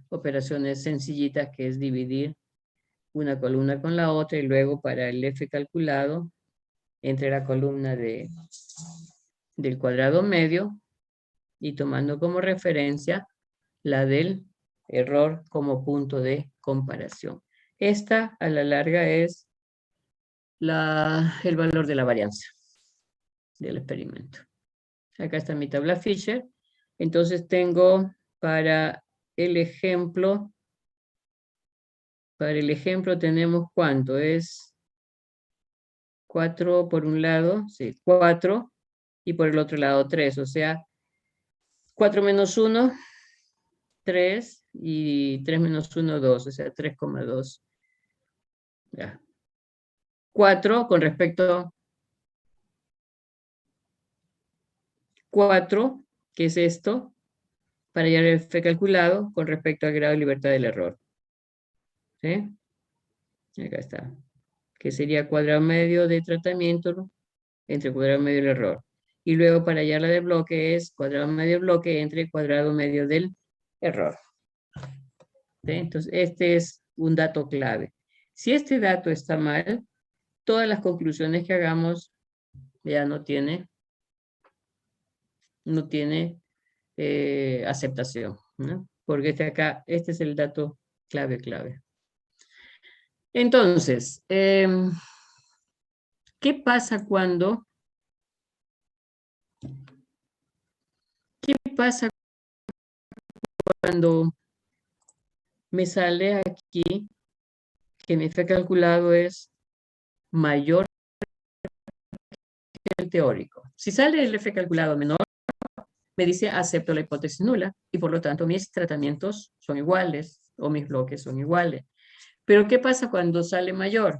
operaciones sencillitas, que es dividir una columna con la otra, y luego para el F calculado entre la columna del cuadrado medio y tomando como referencia la del error como punto de comparación. Esta a la larga es el valor de la varianza del experimento. Acá está mi tabla Fisher. Entonces tengo para el ejemplo tenemos ¿cuánto? Es 4 por un lado, sí, 4, y por el otro lado 3, o sea, 4 menos 1, 3, y 3 menos 1, 2, o sea, 3,2. Ya. 4 con respecto 4, que es esto, para hallar el F calculado con respecto al grado de libertad del error. ¿Sí? Acá está. Que sería cuadrado medio de tratamiento entre cuadrado medio del error. Y luego para hallar la de bloque es cuadrado medio bloque entre cuadrado medio del error. ¿Sí? Entonces, este es un dato clave. Si este dato está mal, todas las conclusiones que hagamos ya no tiene aceptación, ¿no? Porque este es el dato clave. Entonces, ¿qué pasa cuando me sale aquí que mi F calculado es mayor que el teórico? Si sale el F calculado menor, me dice acepto la hipótesis nula y por lo tanto mis tratamientos son iguales o mis bloques son iguales. Pero ¿qué pasa cuando sale mayor?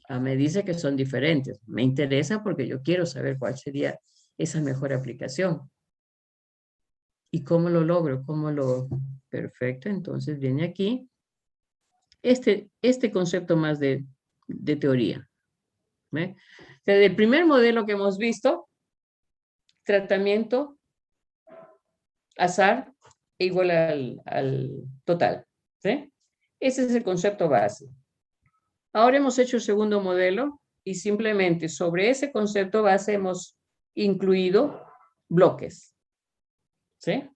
Me dice que son diferentes. Me interesa porque yo quiero saber cuál sería esa mejor aplicación. ¿Y cómo lo logro? Perfecto, entonces viene aquí este concepto más de teoría. ¿Ve? Desde el primer modelo que hemos visto, tratamiento, azar, igual al total. ¿Sí? Ese es el concepto base. Ahora hemos hecho el segundo modelo y simplemente sobre ese concepto base hemos incluido bloques. ¿Sí?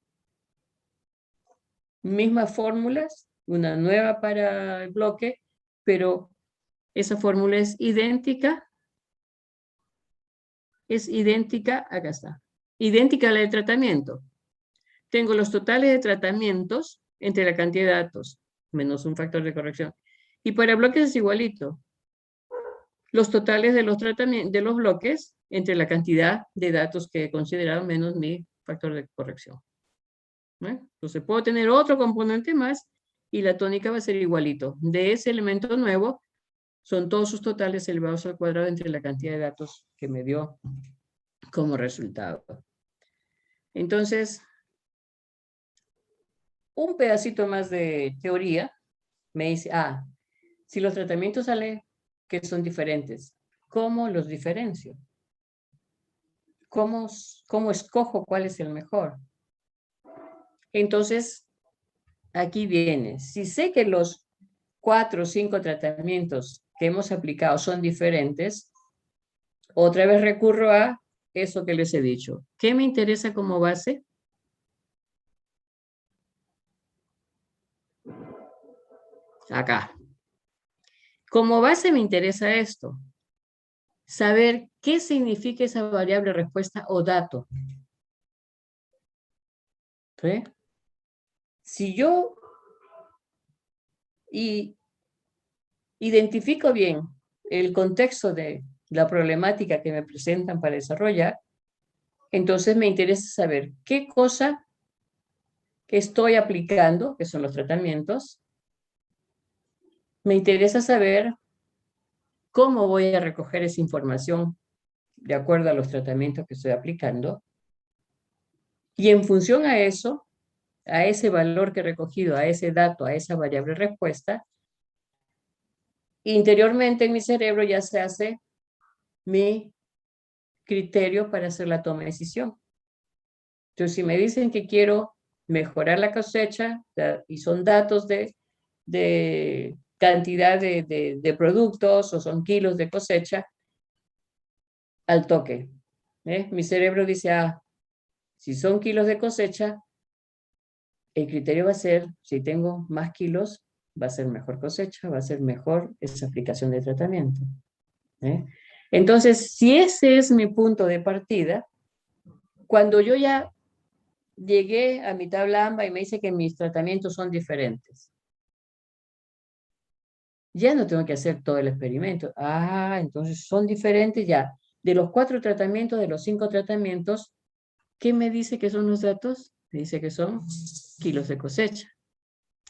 Mismas fórmulas, una nueva para el bloque, pero esa fórmula es idéntica. Acá está. Idéntica a la de tratamiento. Tengo los totales de tratamientos entre la cantidad de datos, menos un factor de corrección. Y para bloques es igualito. Los totales de los bloques entre la cantidad de datos que he considerado menos mi factor de corrección. Entonces puedo tener otro componente más y la tónica va a ser igualito. De ese elemento nuevo son todos sus totales elevados al cuadrado entre la cantidad de datos que me dio como resultado. Entonces, un pedacito más de teoría me dice, si los tratamientos salen que son diferentes, ¿cómo los diferencio? ¿Cómo escojo cuál es el mejor? Entonces, aquí viene, si sé que los 4 o 5 tratamientos que hemos aplicado son diferentes, otra vez recurro a eso que les he dicho. ¿Qué me interesa como base? Acá. Como base me interesa esto. Saber qué significa esa variable respuesta o dato. ¿Sí? Si yo identifico bien el contexto de la problemática que me presentan para desarrollar, entonces me interesa saber qué cosa que estoy aplicando, que son los tratamientos. Me interesa saber cómo voy a recoger esa información de acuerdo a los tratamientos que estoy aplicando. Y en función a eso, a ese valor que he recogido, a ese dato, a esa variable respuesta, interiormente en mi cerebro ya se hace mi criterio para hacer la toma de decisión. Entonces, si me dicen que quiero mejorar la cosecha y son datos de cantidad de productos o son kilos de cosecha, al toque. Mi cerebro dice, si son kilos de cosecha, el criterio va a ser, si tengo más kilos, va a ser mejor cosecha, va a ser mejor esa aplicación de tratamiento. Entonces, si ese es mi punto de partida, cuando yo ya llegué a mi tabla AMBA y me dice que mis tratamientos son diferentes, ya no tengo que hacer todo el experimento. Entonces son diferentes ya. De los 4 tratamientos, de los 5 tratamientos, ¿qué me dice que son los datos? Me dice que son kilos de cosecha.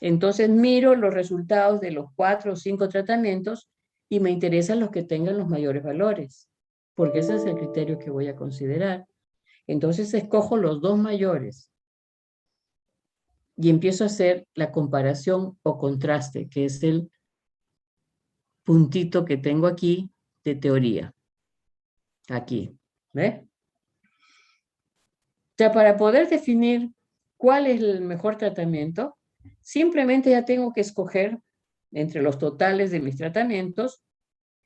Entonces miro los resultados de los 4 o 5 tratamientos y me interesan los que tengan los mayores valores, porque ese es el criterio que voy a considerar. Entonces escojo los 2 mayores y empiezo a hacer la comparación o contraste, que es el puntito que tengo aquí de teoría. Aquí, ¿ve? O sea, para poder definir cuál es el mejor tratamiento, simplemente ya tengo que escoger entre los totales de mis tratamientos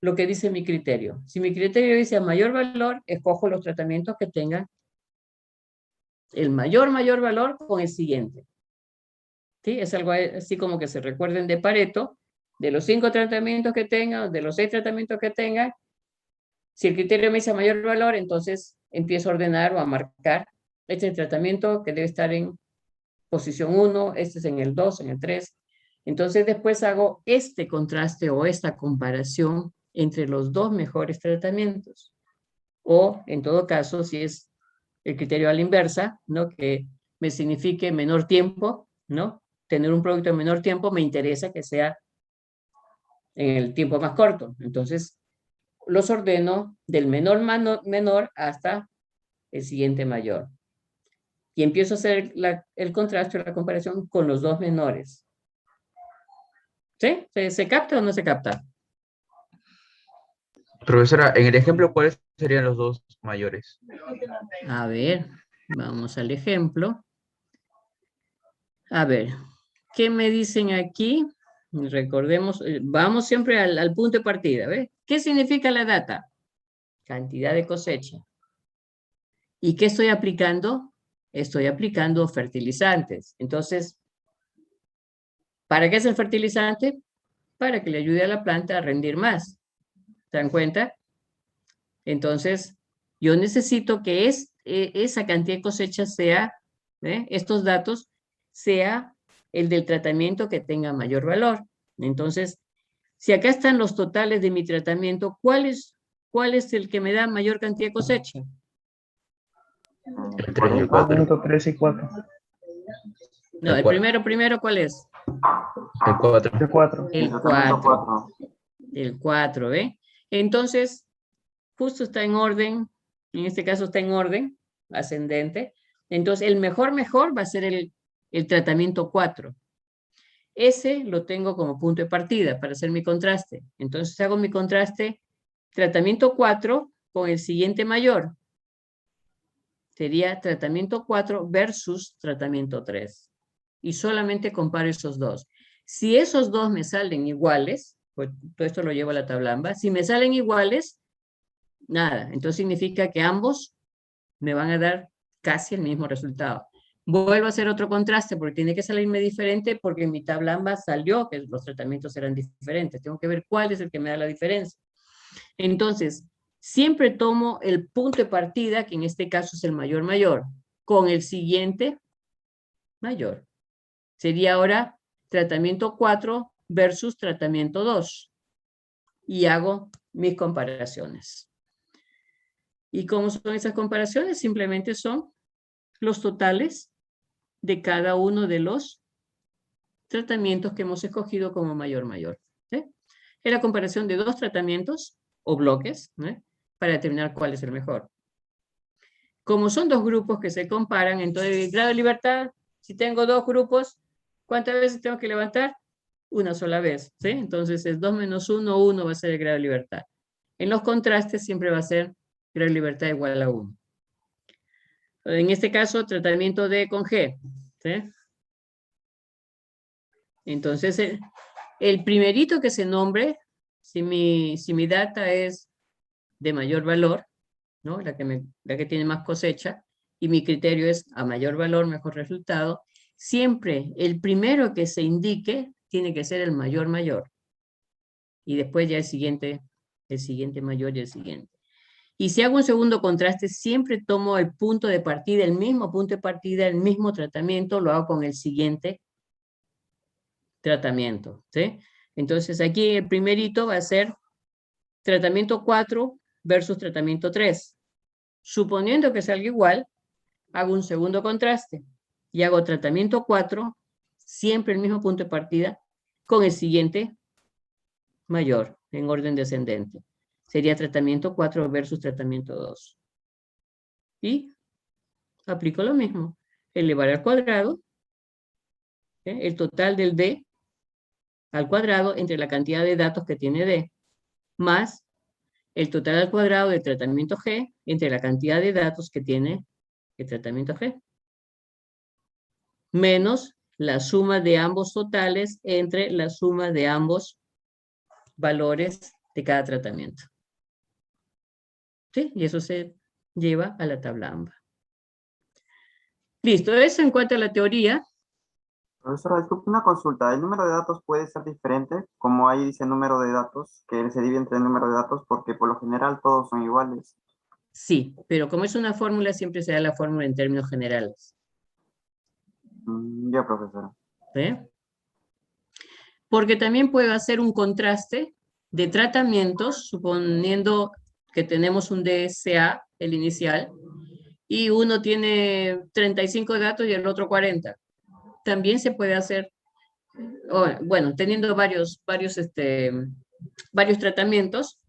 lo que dice mi criterio. Si mi criterio dice a mayor valor, escojo los tratamientos que tengan el mayor valor con el siguiente. ¿Sí? Es algo así como que se recuerden de Pareto, de los 5 tratamientos que tengan, de los 6 tratamientos que tengan. Si el criterio me dice mayor valor, entonces empiezo a ordenar o a marcar este tratamiento que debe estar en posición 1, este es en el 2, en el 3. Entonces después hago este contraste o esta comparación entre los 2 mejores tratamientos. O, en todo caso, si es el criterio a la inversa, ¿no? Que me signifique menor tiempo, ¿no? Tener un producto en menor tiempo, me interesa que sea en el tiempo más corto. Entonces, los ordeno del menor hasta el siguiente mayor. Y empiezo a hacer el contraste o la comparación con los 2 menores. ¿Sí? ¿Se capta o no se capta? Profesora, en el ejemplo, ¿cuáles serían los 2 mayores? A ver, vamos al ejemplo. A ver, ¿qué me dicen aquí? Recordemos, vamos siempre al punto de partida, ¿ves? ¿Qué significa la data? Cantidad de cosecha. ¿Y qué estoy aplicando? Estoy aplicando fertilizantes. Entonces, ¿para qué es el fertilizante? Para que le ayude a la planta a rendir más. ¿Se dan cuenta? Entonces, yo necesito que esa cantidad de cosecha sea, estos datos, sea el del tratamiento que tenga mayor valor. Entonces, si acá están los totales de mi tratamiento, ¿cuál es el que me da mayor cantidad de cosecha? El 3 y el 4. 3 y 4. No, el primero, ¿cuál es? El 4. El 4. El 4. El 4, ¿ve? Entonces, justo está en orden, en este caso está en orden ascendente. Entonces, el mejor va a ser el tratamiento 4. Ese lo tengo como punto de partida para hacer mi contraste. Entonces, hago mi contraste tratamiento 4 con el siguiente mayor. Sería tratamiento 4 versus tratamiento 3. Y solamente comparo esos 2. Si esos 2 me salen iguales, pues todo esto lo llevo a la tabla AMBA, si me salen iguales, nada. Entonces significa que ambos me van a dar casi el mismo resultado. Vuelvo a hacer otro contraste porque tiene que salirme diferente porque en mi tabla AMBA salió que los tratamientos eran diferentes. Tengo que ver cuál es el que me da la diferencia. Entonces, siempre tomo el punto de partida, que en este caso es el mayor, con el siguiente mayor. Sería ahora tratamiento 4 versus tratamiento 2. Y hago mis comparaciones. ¿Y cómo son esas comparaciones? Simplemente son los totales de cada uno de los tratamientos que hemos escogido como mayor. ¿Sí? Es la comparación de dos tratamientos o bloques, ¿no? Para determinar cuál es el mejor. Como son dos grupos que se comparan, entonces el grado de libertad, si tengo dos grupos, ¿cuántas veces tengo que levantar? Una sola vez, ¿sí? Entonces es 2 menos 1, 1 va a ser el grado de libertad. En los contrastes siempre va a ser grado de libertad igual a 1. En este caso, tratamiento D con G, ¿sí? Entonces, el primerito que se nombre, si mi data es de mayor valor, ¿no? La que tiene más cosecha, y mi criterio es a mayor valor, mejor resultado, siempre el primero que se indique tiene que ser el mayor. Y después ya el siguiente mayor y el siguiente. Y si hago un segundo contraste, siempre tomo el punto de partida, el mismo punto de partida, el mismo tratamiento, lo hago con el siguiente tratamiento, ¿sí? Entonces aquí el primerito va a ser tratamiento 4 versus tratamiento 3. Suponiendo que salga igual, hago un segundo contraste y hago tratamiento 4, siempre el mismo punto de partida, con el siguiente mayor, en orden descendente. Sería tratamiento 4 versus tratamiento 2. Y aplico lo mismo. Elevar al cuadrado, el total del D al cuadrado entre la cantidad de datos que tiene D, más el total al cuadrado del tratamiento G entre la cantidad de datos que tiene el tratamiento G, menos la suma de ambos totales entre la suma de ambos valores de cada tratamiento. ¿Sí? Y eso se lleva a la tabla AMBA. Listo, eso en cuanto a la teoría. Profesora, disculpe una consulta. ¿El número de datos puede ser diferente? Como ahí dice número de datos, que se divide entre el número de datos, porque por lo general todos son iguales. Sí, pero como es una fórmula, siempre se da la fórmula en términos generales. Ya, profesora. ¿Sí? Porque también puedo hacer un contraste de tratamientos, suponiendo que tenemos un DSA, el inicial, y uno tiene 35 datos y el otro 40. También se puede hacer, bueno, teniendo varios tratamientos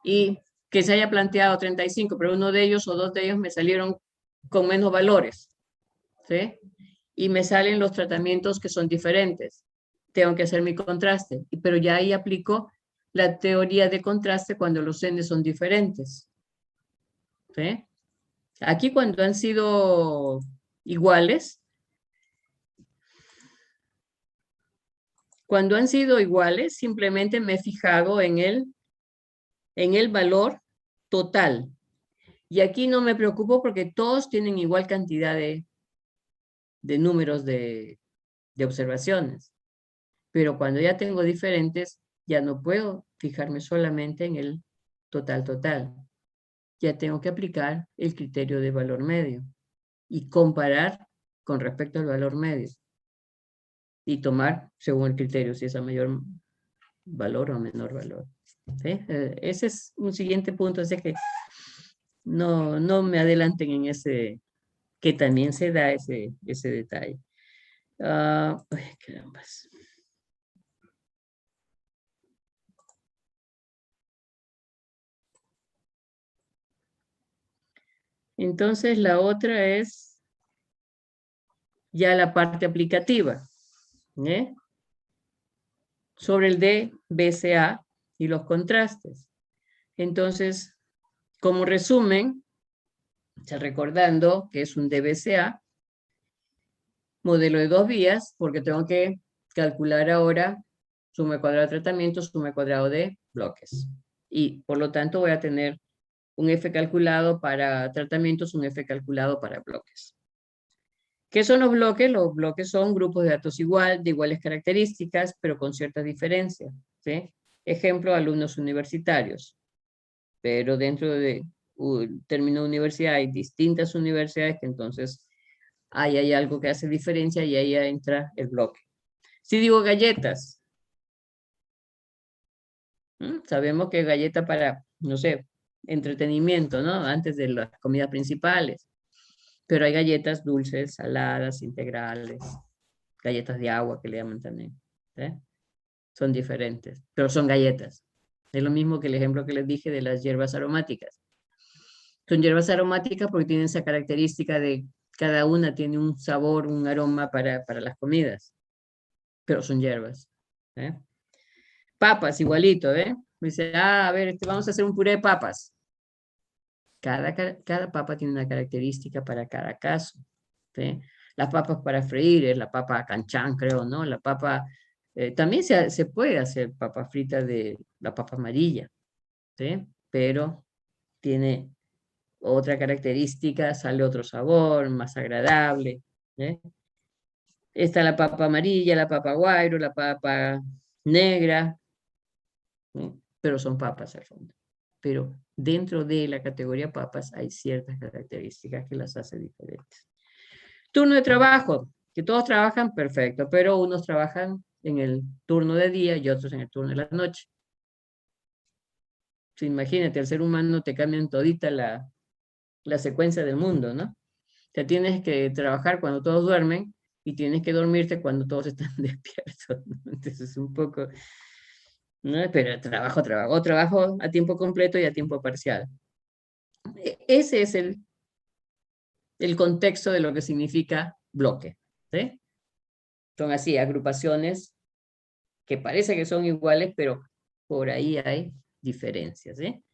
y que se haya planteado 35, pero uno de ellos o dos de ellos me salieron con menos valores, ¿sí? Y me salen los tratamientos que son diferentes. Tengo que hacer mi contraste, pero ya ahí aplico la teoría de contraste cuando los N son diferentes, ¿sí? Aquí cuando han sido iguales, simplemente me he fijado en el valor total. Y aquí no me preocupo porque todos tienen igual cantidad de números de observaciones. Pero cuando ya tengo diferentes, ya no puedo fijarme solamente en el total. Ya tengo que aplicar el criterio de valor medio y comparar con respecto al valor medio. Y tomar según el criterio si es a mayor valor o a menor valor. ¿Sí? Ese es un siguiente punto, así que no me adelanten en ese, que también se da ese detalle. Ay, carambas. Entonces la otra es ya la parte aplicativa, ¿eh? Sobre el DBCA y los contrastes. Entonces, como resumen, recordando que es un DBCA, modelo de 2 vías, porque tengo que calcular ahora suma cuadrado de tratamiento, suma cuadrado de bloques. Y por lo tanto voy a tener un F calculado para tratamientos, un F calculado para bloques. ¿Qué son los bloques? Los bloques son grupos de datos de iguales características, pero con ciertas diferencias, ¿sí? Ejemplo, alumnos universitarios. Pero dentro de un término universidad hay distintas universidades que entonces ahí hay algo que hace diferencia y ahí entra el bloque. Si digo galletas, sabemos que galleta para, no sé, entretenimiento, ¿no? Antes de las comidas principales. Pero hay galletas dulces, saladas, integrales, galletas de agua que le llaman también. ¿Sí? Son diferentes, pero son galletas. Es lo mismo que el ejemplo que les dije de las hierbas aromáticas. Son hierbas aromáticas porque tienen esa característica de cada una tiene un sabor, un aroma para las comidas, pero son hierbas. ¿Eh? Papas, igualito, ¿eh? Dice, a ver, vamos a hacer un puré de papas. Cada papa tiene una característica para cada caso. ¿Sí? Las papas para freír es la papa canchán, creo, ¿no? La papa, también se puede hacer papa frita de la papa amarilla, ¿sí? Pero tiene otra característica, sale otro sabor, más agradable. ¿Sí? Está la papa amarilla, la papa guairo, la papa negra, ¿sí? Pero son papas al fondo. Pero dentro de la categoría papas hay ciertas características que las hace diferentes. Turno de trabajo, que todos trabajan perfecto, pero unos trabajan en el turno de día y otros en el turno de la noche. Sí, imagínate, al ser humano te cambian todita la secuencia del mundo, ¿no? O sea, tienes que trabajar cuando todos duermen y tienes que dormirte cuando todos están despiertos, ¿no? Entonces es un poco, ¿no? Pero trabajo a tiempo completo y a tiempo parcial. Ese es el contexto de lo que significa bloque, ¿sí? Son así, agrupaciones que parece que son iguales, pero por ahí hay diferencias, ¿sí?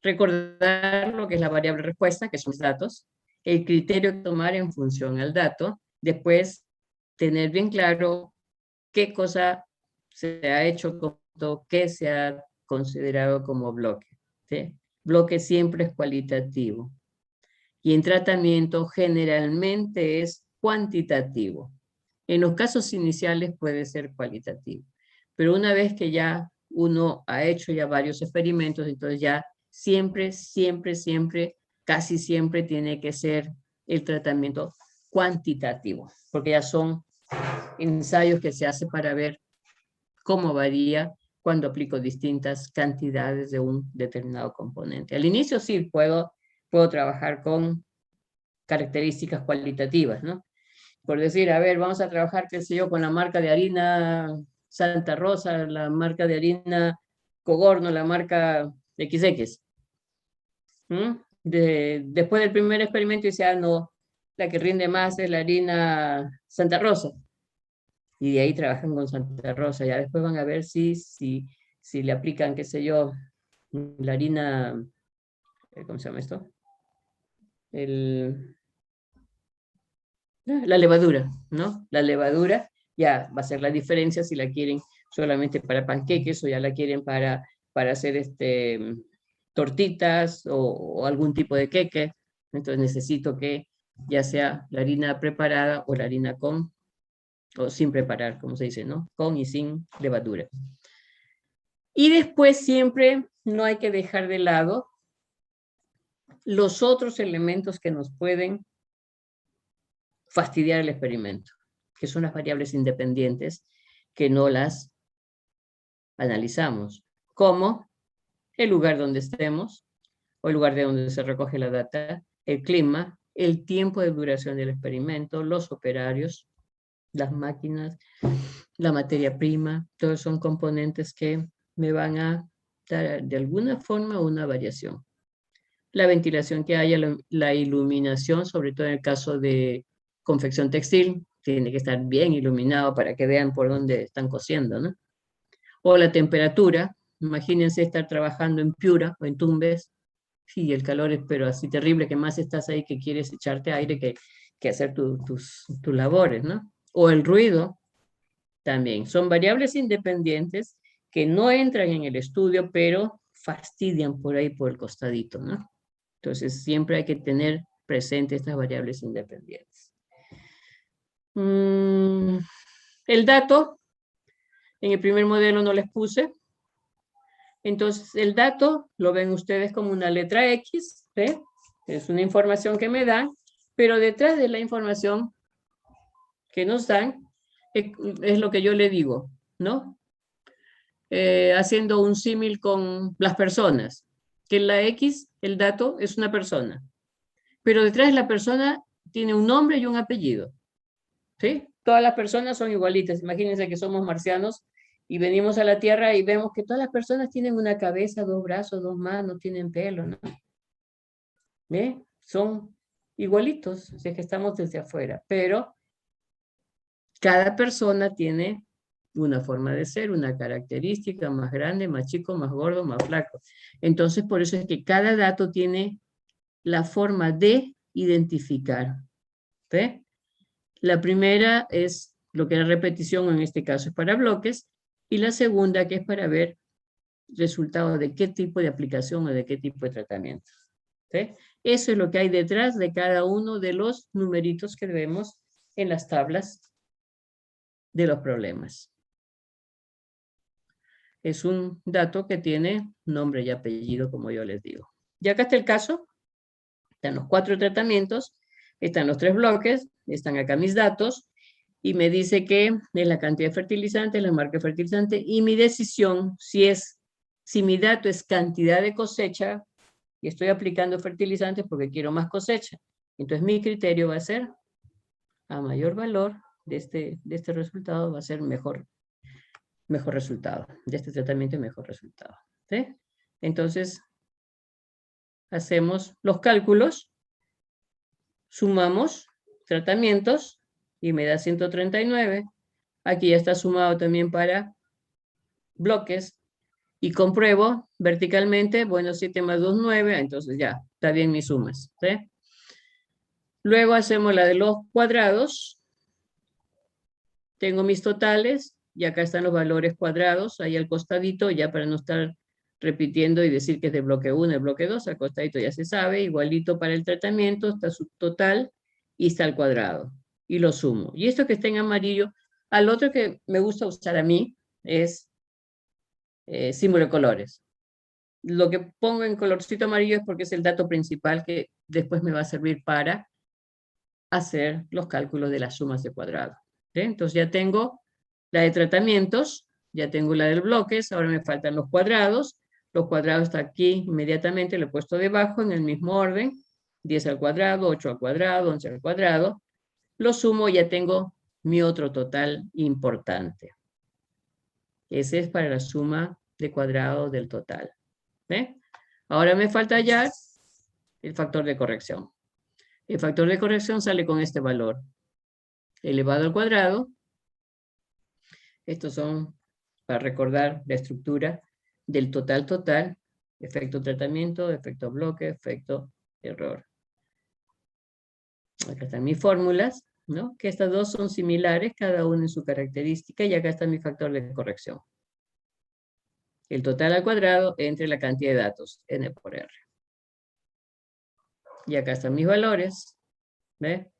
Recordar lo que es la variable respuesta, que son los datos, el criterio que tomar en función al dato, después tener bien claro qué cosa se ha hecho, qué se ha considerado como bloque, ¿sí? Bloque siempre es cualitativo. Y en tratamiento generalmente es cuantitativo. En los casos iniciales puede ser cualitativo. Pero una vez que ya uno ha hecho ya varios experimentos, entonces ya siempre, casi siempre tiene que ser el tratamiento cuantitativo, porque ya son ensayos que se hacen para ver cómo varía cuando aplico distintas cantidades de un determinado componente. Al inicio sí puedo trabajar con características cualitativas, ¿no? Por decir, a ver, vamos a trabajar, qué sé yo, con la marca de harina Santa Rosa, la marca de harina Cogorno, la marca XX. Después del primer experimento dice, ah, no, la que rinde más es la harina Santa Rosa. Y de ahí trabajan con Santa Rosa. Ya después van a ver si le aplican, qué sé yo, la harina, ¿cómo se llama esto? La levadura, ¿no? La levadura ya va a ser la diferencia si la quieren solamente para panqueques o ya la quieren para hacer tortitas o algún tipo de queque. Entonces necesito que ya sea la harina preparada o la harina con o sin preparar, como se dice, ¿no? Con y sin levadura. Y después siempre no hay que dejar de lado los otros elementos que nos pueden fastidiar el experimento, que son las variables independientes que no las analizamos, como el lugar donde estemos, o el lugar de donde se recoge la data, el clima, el tiempo de duración del experimento, los operarios, las máquinas, la materia prima, todos son componentes que me van a dar de alguna forma una variación. La ventilación que haya, la iluminación, sobre todo en el caso de confección textil, tiene que estar bien iluminado para que vean por dónde están cosiendo, ¿no? O la temperatura, imagínense estar trabajando en Piura o en Tumbes, y el calor es pero así terrible que más estás ahí que quieres echarte aire que hacer tus labores, ¿no? O el ruido, también. Son variables independientes que no entran en el estudio, pero fastidian por ahí por el costadito, ¿no? Entonces, siempre hay que tener presente estas variables independientes. El dato, en el primer modelo no les puse. Entonces, el dato lo ven ustedes como una letra X, ¿sí? Es una información que me dan, pero detrás de la información que nos dan es lo que yo le digo, ¿no? Haciendo un símil con las personas, que la X, el dato, es una persona, pero detrás de la persona tiene un nombre y un apellido, ¿sí? Todas las personas son igualitas. Imagínense que somos marcianos y venimos a la Tierra y vemos que todas las personas tienen una cabeza, dos brazos, dos manos, tienen pelo, ¿no? ¿Ve? Son igualitos, si es que estamos desde afuera, pero cada persona tiene una forma de ser, una característica más grande, más chico, más gordo, más flaco. Entonces, por eso es que cada dato tiene la forma de identificar. ¿Ve? La primera es lo que es repetición, en este caso es para bloques, y la segunda que es para ver resultados de qué tipo de aplicación o de qué tipo de tratamiento. ¿Sí? Eso es lo que hay detrás de cada uno de los numeritos que vemos en las tablas de los problemas. Es un dato que tiene nombre y apellido, como yo les digo. Y acá está el caso. Están los 4 tratamientos, están los 3 bloques, están acá mis datos, y me dice que es la cantidad de fertilizante, la marca de fertilizante, y mi decisión, si mi dato es cantidad de cosecha, y estoy aplicando fertilizantes porque quiero más cosecha. Entonces mi criterio va a ser, a mayor valor de este resultado, va a ser mejor resultado. De este tratamiento, mejor resultado. ¿Sí? Entonces, hacemos los cálculos, sumamos tratamientos y me da 139. Aquí ya está sumado también para bloques. Y compruebo verticalmente, bueno, 7 más 2, 9, entonces ya, está bien mis sumas. ¿Sí? Luego hacemos la de los cuadrados. Tengo mis totales, y acá están los valores cuadrados, ahí al costadito, ya para no estar repitiendo y decir que es de bloque 1, el bloque 2, al costadito ya se sabe, igualito para el tratamiento, está su total y está el cuadrado. Y lo sumo. Y esto que está en amarillo, al otro que me gusta usar a mí es símbolo de colores. Lo que pongo en colorcito amarillo es porque es el dato principal que después me va a servir para hacer los cálculos de las sumas de cuadrado. ¿Sí? Entonces ya tengo la de tratamientos, ya tengo la del bloques, ahora me faltan los cuadrados. Los cuadrados están aquí inmediatamente, lo he puesto debajo en el mismo orden. 10 al cuadrado, 8 al cuadrado, 11 al cuadrado. Lo sumo y ya tengo mi otro total importante. Ese es para la suma de cuadrado del total. ¿Sí? Ahora me falta hallar el factor de corrección. El factor de corrección sale con este valor. Elevado al cuadrado. Estos son, para recordar la estructura del total, efecto tratamiento, efecto bloque, efecto error. Acá están mis fórmulas, ¿no? Que estas dos son similares, cada una en su característica, y acá está mi factor de corrección. El total al cuadrado entre la cantidad de datos, n por r. Y acá están mis valores, ¿ve?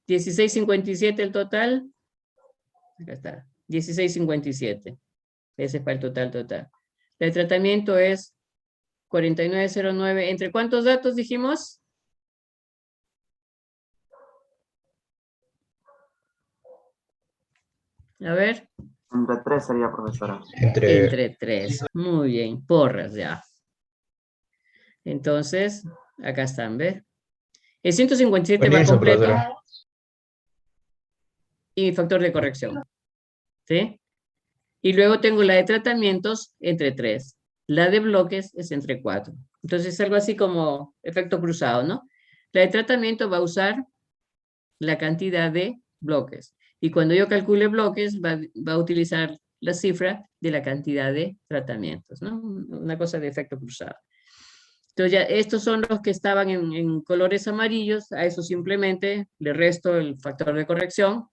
1657 el total, acá está, 1657. Ese es para el total. El tratamiento es 4909. ¿Entre cuántos datos dijimos? A ver. Entre 3 sería, profesora. Entre 3. Muy bien. Porras ya. Entonces, acá están, ¿ves? El 157 va completo. Profesora. Y mi factor de corrección. ¿Sí? Y luego tengo la de tratamientos entre 3. La de bloques es entre 4. Entonces es algo así como efecto cruzado, ¿no? La de tratamiento va a usar la cantidad de bloques. Y cuando yo calcule bloques, va a utilizar la cifra de la cantidad de tratamientos, ¿no? Una cosa de efecto cruzado. Entonces ya estos son los que estaban en colores amarillos. A eso simplemente le resto el factor de corrección.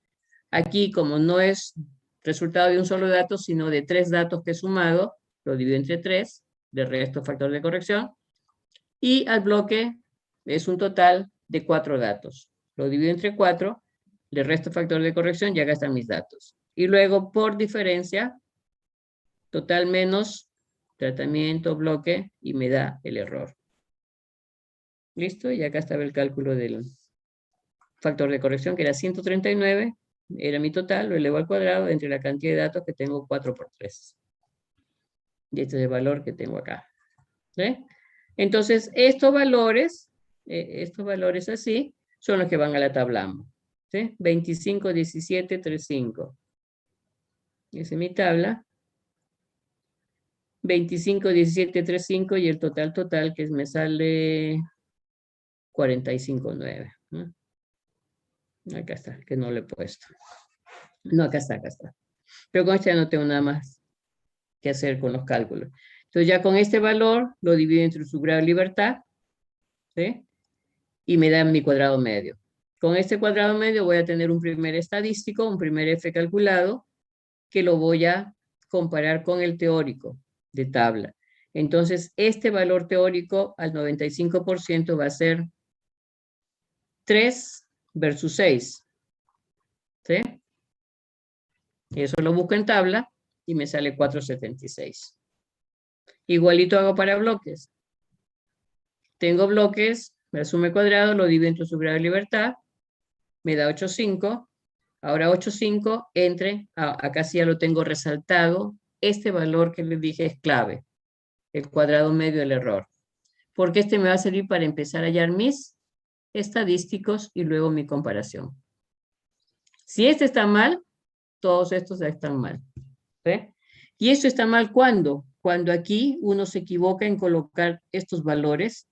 Aquí, como no es resultado de un solo dato, sino de 3 datos que he sumado, lo divido entre 3, le resto factor de corrección, Y al bloque es un total de 4 datos. Lo divido entre 4, le resto factor de corrección y acá están mis datos. Y luego por diferencia, total menos tratamiento, bloque, y me da el error. ¿Listo? Y acá estaba el cálculo del factor de corrección, que era 139, era mi total, lo elevo al cuadrado entre la cantidad de datos que tengo 4 por 3. Y este es el valor que tengo acá. ¿Sí? Entonces, estos valores así, son los que van a la tabla AMBO. ¿Sí? 25, 17, 35. Esa es mi tabla. 25, 17, 35 y el total que me sale 45, 9. ¿No? Acá está, que no lo he puesto. No, acá está, acá está. Pero con este ya no tengo nada más que hacer con los cálculos. Entonces ya con este valor lo divido entre su grado de libertad, ¿sí? Y me da mi cuadrado medio. Con este cuadrado medio voy a tener un primer estadístico, un primer F calculado, que lo voy a comparar con el teórico de tabla. Entonces, este valor teórico al 95% va a ser 3 versus 6. ¿Sí? Eso lo busco en tabla y me sale 476. Igualito hago para bloques. Tengo bloques, me asume cuadrado, lo divido entre su grado de libertad, me da 8,5. Ahora 8,5 entre, acá sí ya lo tengo resaltado, este valor que les dije es clave, el cuadrado medio del error. Porque este me va a servir para empezar a hallar mis estadísticos y luego mi comparación. Si este está mal, todos estos están mal. ¿Sí? Y esto está mal ¿cuándo? Cuando aquí uno se equivoca en colocar estos valores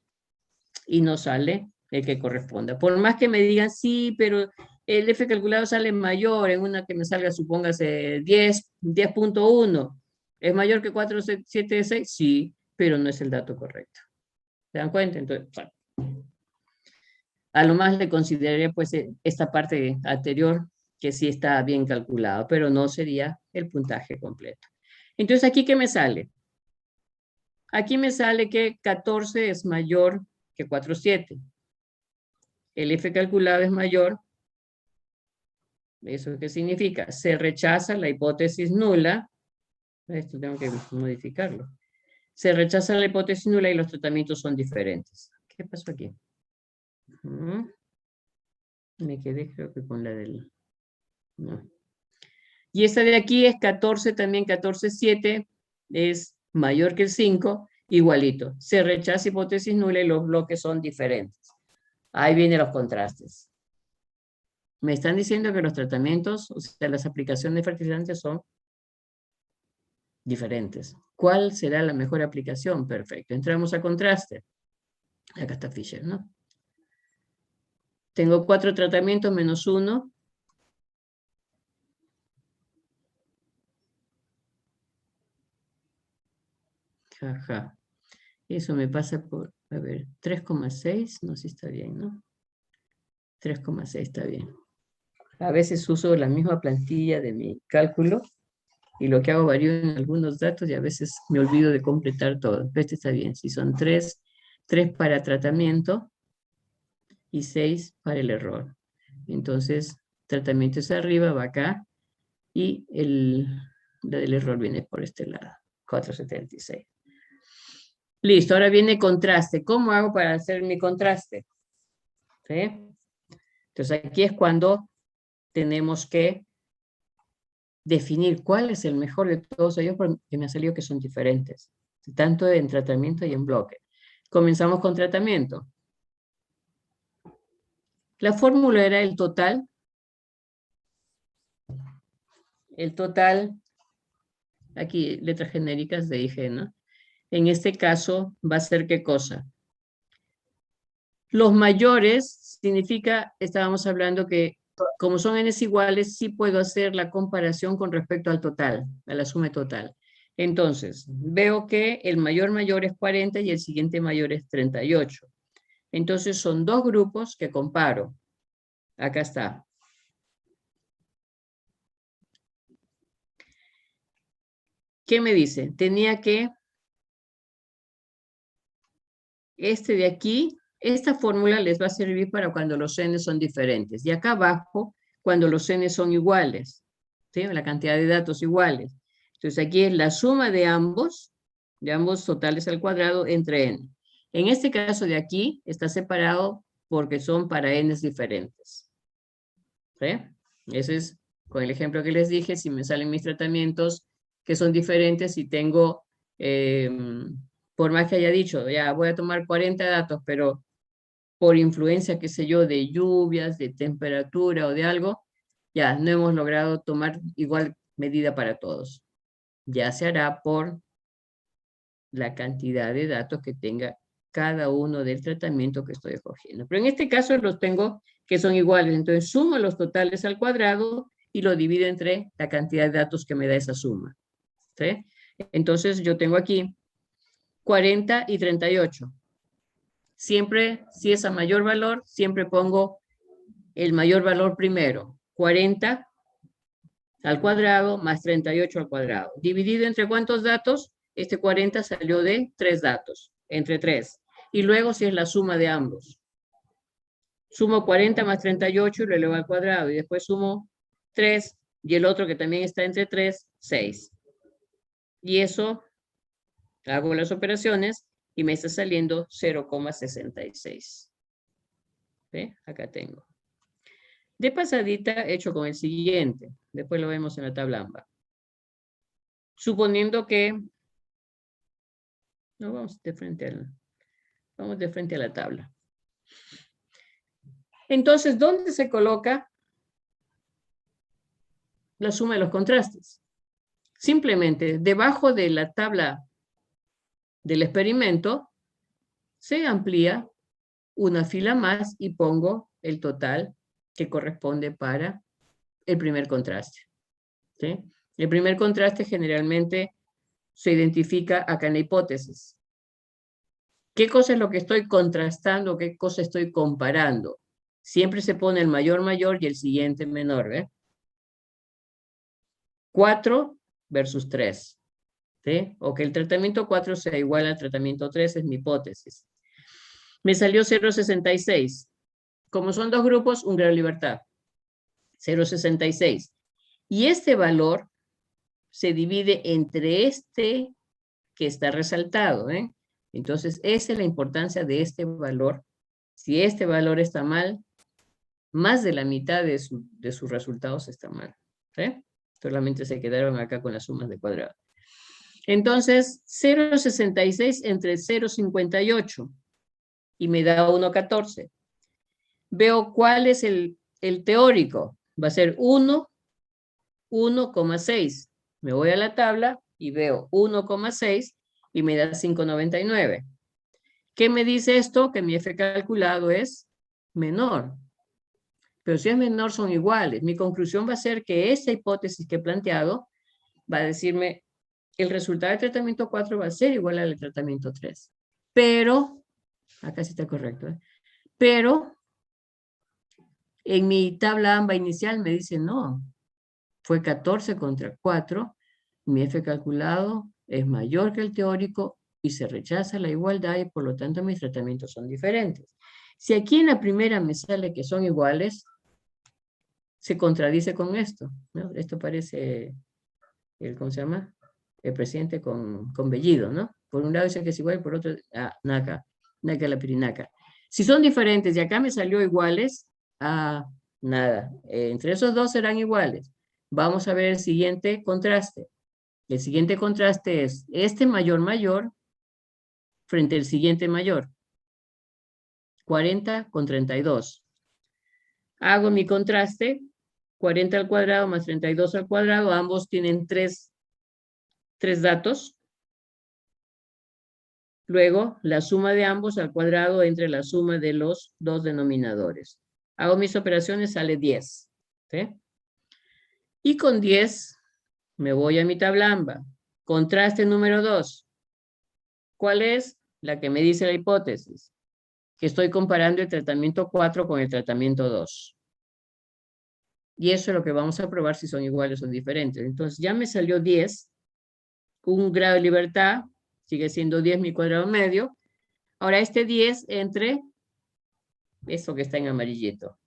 y no sale el que corresponda. Por más que me digan, sí, pero el F calculado sale mayor, en una que me salga, supóngase, 10.1. ¿Es mayor que 476? Sí, pero no es el dato correcto. ¿Se dan cuenta? Entonces, bueno, a lo más le consideraría pues esta parte anterior que sí está bien calculado, pero no sería el puntaje completo. Entonces, ¿aquí qué me sale? Aquí me sale que 14 es mayor que 4,7. El F calculado es mayor. ¿Eso qué significa? Se rechaza la hipótesis nula. Esto tengo que modificarlo. Se rechaza la hipótesis nula y los tratamientos son diferentes. ¿Qué pasó aquí? Me quedé creo que con la del... No. Y esta de aquí es 14 también, 14,7 es mayor que el 5, igualito. Se rechaza hipótesis nula y los bloques son diferentes. Ahí vienen los contrastes. Me están diciendo que los tratamientos, o sea, las aplicaciones de fertilizantes son diferentes. ¿Cuál será la mejor aplicación? Perfecto. Entramos a contraste. Acá está Fisher, ¿no? Tengo 4 tratamientos menos 1. Jaja. Eso me pasa por, a ver, 3,6. No sé si está bien, ¿no? 3,6 está bien. A veces uso la misma plantilla de mi cálculo y lo que hago varío en algunos datos y a veces me olvido de completar todo. Este está bien. Si son 3 para tratamiento y 6 para el error. Entonces, tratamiento es arriba, va acá y la del error viene por este lado. 476. Listo, ahora viene contraste. ¿Cómo hago para hacer mi contraste? ¿Sí? Entonces aquí es cuando tenemos que definir cuál es el mejor de todos ellos porque me ha salido que son diferentes, tanto en tratamiento y en bloque. Comenzamos con tratamiento. La fórmula era el total. El total, aquí letras genéricas de IG, ¿no? En este caso va a ser ¿qué cosa? Los mayores significa, estábamos hablando que como son n's iguales, sí puedo hacer la comparación con respecto al total, a la suma total. Entonces, veo que el mayor es 40 y el siguiente mayor es 38. Entonces, son dos grupos que comparo. Acá está. ¿Qué me dice? Tenía que este de aquí, esta fórmula les va a servir para cuando los n son diferentes. Y acá abajo, cuando los n son iguales, ¿sí? La cantidad de datos iguales. Entonces aquí es la suma de ambos totales al cuadrado entre n. En este caso de aquí está separado porque son para n diferentes. ¿Sí? Ese es con el ejemplo que les dije, si me salen mis tratamientos que son diferentes y tengo, por más que haya dicho, ya voy a tomar 40 datos, pero por influencia, qué sé yo, de lluvias, de temperatura o de algo, ya no hemos logrado tomar igual medida para todos. Ya se hará por la cantidad de datos que tenga cada uno del tratamiento que estoy escogiendo. Pero en este caso los tengo que son iguales, entonces sumo los totales al cuadrado y lo divido entre la cantidad de datos que me da esa suma. ¿Sí? Entonces yo tengo aquí 40 y 38. Siempre, si es a mayor valor, siempre pongo el mayor valor primero. 40 al cuadrado más 38 al cuadrado. Dividido entre ¿cuántos datos? Este 40 salió de 3 datos, entre 3. Y luego si es la suma de ambos. Sumo 40 más 38 y lo elevo al cuadrado. Y después sumo 3 y el otro que también está entre 3, 6. Y eso, hago las operaciones y me está saliendo 0,66. ¿Ve? Acá tengo. De pasadita hecho con el siguiente. Después lo vemos en la tabla AMBA. Suponiendo que... No, vamos de frente a la tabla. Entonces, ¿dónde se coloca la suma de los contrastes? Simplemente, debajo de la tabla del experimento, se amplía una fila más y pongo el total que corresponde para el primer contraste. ¿Sí? El primer contraste generalmente se identifica acá en la hipótesis. ¿Qué cosa es lo que estoy contrastando? ¿Qué cosa estoy comparando? Siempre se pone el mayor y el siguiente menor, ¿ve? 4 versus 3. ¿Sí? O que el tratamiento 4 sea igual al tratamiento 3 es mi hipótesis. Me salió 0,66. Como son dos grupos, un grado de libertad. 0,66. Y este valor se divide entre este que está resaltado, ¿eh? Entonces, esa es la importancia de este valor. Si este valor está mal, más de la mitad de sus resultados está mal. ¿Sí? Solamente se quedaron acá con las sumas de cuadrado. Entonces, 0,66 entre 0,58 y me da 1,14. Veo cuál es el teórico. Va a ser 1,6. Me voy a la tabla y veo 1,6 y me da 5,99. ¿Qué me dice esto? Que mi F calculado es menor. Pero si es menor son iguales. Mi conclusión va a ser que esta hipótesis que he planteado va a decirme el resultado del tratamiento 4 va a ser igual al del tratamiento 3. Pero, acá sí está correcto, ¿eh? Pero en mi tabla AMBA inicial me dice no. Fue 14 contra 4. Mi F calculado es mayor que el teórico y se rechaza la igualdad y por lo tanto mis tratamientos son diferentes. Si aquí en la primera me sale que son iguales, se contradice con esto, ¿no? Esto parece, ¿cómo se llama? El presidente con Bellido, ¿no? Por un lado dice que es igual, por otro, naca la pirinaca. Si son diferentes y acá me salió iguales, nada. Entre esos dos serán iguales. Vamos a ver el siguiente contraste. El siguiente contraste es este mayor frente al siguiente mayor. 40 con 32. Hago mi contraste. 40 al cuadrado más 32 al cuadrado. Ambos tienen tres datos. Luego, la suma de ambos al cuadrado entre la suma de los dos denominadores. Hago mis operaciones, sale 10. ¿Sí? Y con 10 me voy a mi tabla AMBA. Contraste número 2. ¿Cuál es? La que me dice la hipótesis. Que estoy comparando el tratamiento 4 con el tratamiento 2. Y eso es lo que vamos a probar si son iguales o diferentes. Entonces ya me salió 10. Un grado de libertad. Sigue siendo 10 mi cuadrado medio. Ahora este 10 entre esto que está en amarillito.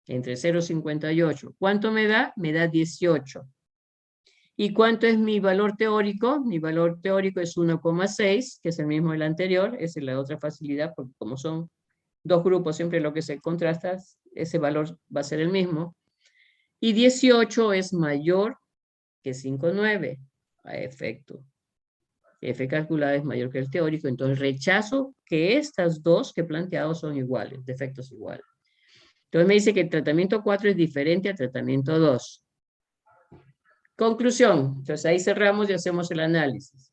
Entre 0,58. ¿Cuánto me da? Me da 18. ¿Y cuánto es mi valor teórico? Mi valor teórico es 1,6, que es el mismo del anterior. Esa es la otra facilidad, porque como son dos grupos, siempre lo que se contrasta, ese valor va a ser el mismo. Y 18 es mayor que 5,9. A efecto. F calculada es mayor que el teórico, entonces rechazo que estas dos que he planteado son iguales, de efectos iguales. Entonces me dice que el tratamiento 4 es diferente al tratamiento 2. Conclusión, entonces ahí cerramos y hacemos el análisis.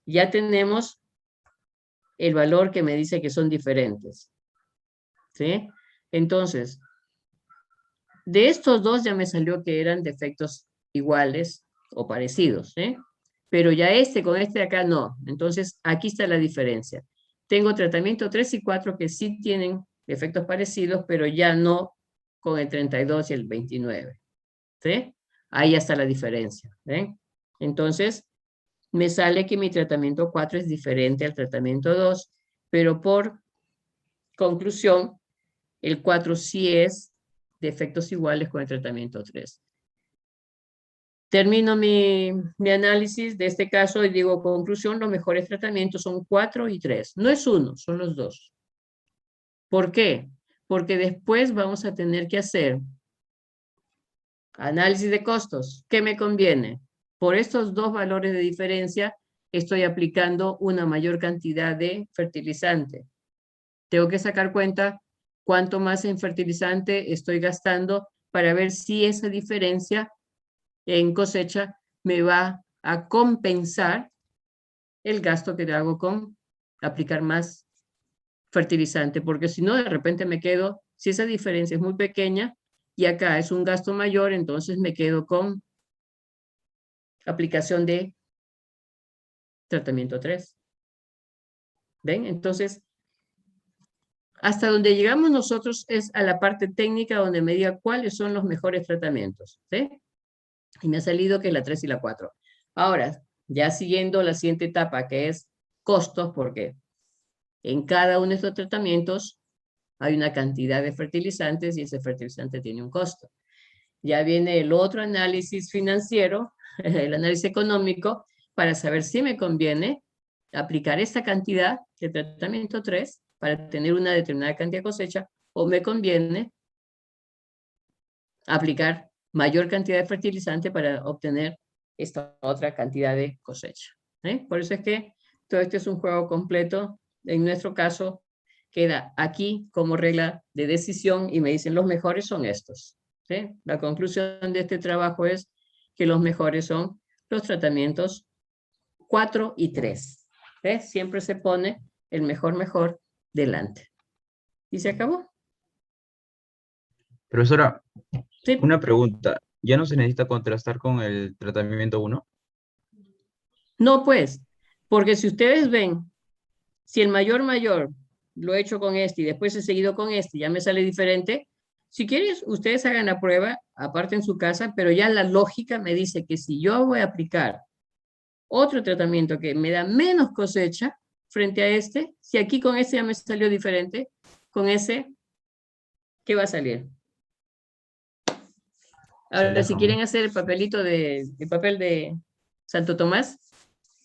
Ya tenemos el valor que me dice que son diferentes. ¿Sí? Entonces, de estos dos ya me salió que eran de efectos iguales o parecidos. ¿Sí? Pero ya este con este de acá no. Entonces, aquí está la diferencia. Tengo tratamiento 3 y 4 que sí tienen efectos parecidos, pero ya no con el 32 y el 29. ¿Sí? Ahí está la diferencia. ¿Ven? Entonces, me sale que mi tratamiento 4 es diferente al tratamiento 2, pero por conclusión, el 4 sí es de efectos iguales con el tratamiento 3. Termino mi análisis de este caso y digo, conclusión, los mejores tratamientos son 4 y 3. No es uno, son los dos. ¿Por qué? Porque después vamos a tener que hacer análisis de costos. ¿Qué me conviene? Por estos dos valores de diferencia, estoy aplicando una mayor cantidad de fertilizante. Tengo que sacar cuenta cuánto más en fertilizante estoy gastando para ver si esa diferencia en cosecha me va a compensar el gasto que hago con aplicar más fertilizante, porque si no, de repente me quedo, si esa diferencia es muy pequeña y acá es un gasto mayor, entonces me quedo con aplicación de tratamiento 3. ¿Ven? Entonces, hasta donde llegamos nosotros es a la parte técnica donde me diga cuáles son los mejores tratamientos. ¿Sí? Y me ha salido que es la 3 y la 4. Ahora, ya siguiendo la siguiente etapa, que es costos, porque en cada uno de estos tratamientos hay una cantidad de fertilizantes y ese fertilizante tiene un costo. Ya viene el otro análisis financiero, el análisis económico, para saber si me conviene aplicar esta cantidad de tratamiento 3 para tener una determinada cantidad de cosecha, o me conviene aplicar mayor cantidad de fertilizante para obtener esta otra cantidad de cosecha. Por eso es que todo esto es un juego completo. En nuestro caso, queda aquí como regla de decisión y me dicen los mejores son estos. ¿Sí? La conclusión de este trabajo es que los mejores son los tratamientos 4 y 3. ¿Sí? Siempre se pone el mejor delante. ¿Y se acabó? Profesora, Sí. una pregunta. ¿Ya no se necesita contrastar con el tratamiento 1? No, pues, porque si ustedes ven, si el mayor lo he hecho con este y después he seguido con este, ya me sale diferente. Si quieres, ustedes hagan la prueba, aparte en su casa, pero ya la lógica me dice que si yo voy a aplicar otro tratamiento que me da menos cosecha frente a este, si aquí con este ya me salió diferente, con ese, ¿qué va a salir? Ahora, si quieren hacer el papel de Santo Tomás,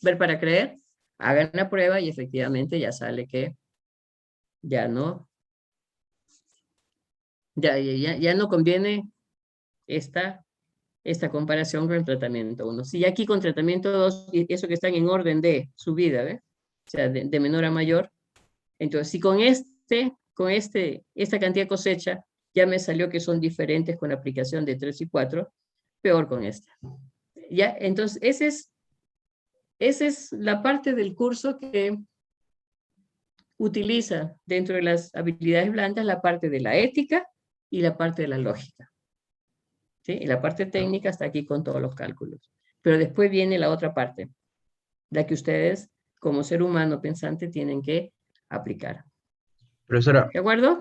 ver para creer, hagan la prueba y efectivamente ya sale que ya no conviene esta comparación con el tratamiento 1. Si aquí con tratamiento 2, y eso que están en orden de subida, ¿ves? O sea, de menor a mayor. Entonces, si con esta cantidad de cosecha ya me salió que son diferentes con la aplicación de 3 y 4, peor con esta. ¿Ya? Entonces, esa es la parte del curso que utiliza dentro de las habilidades blandas la parte de la ética y la parte de la lógica. ¿Sí? Y la parte técnica está aquí con todos los cálculos. Pero después viene la otra parte, la que ustedes, como ser humano pensante, tienen que aplicar. Profesora, ¿De acuerdo?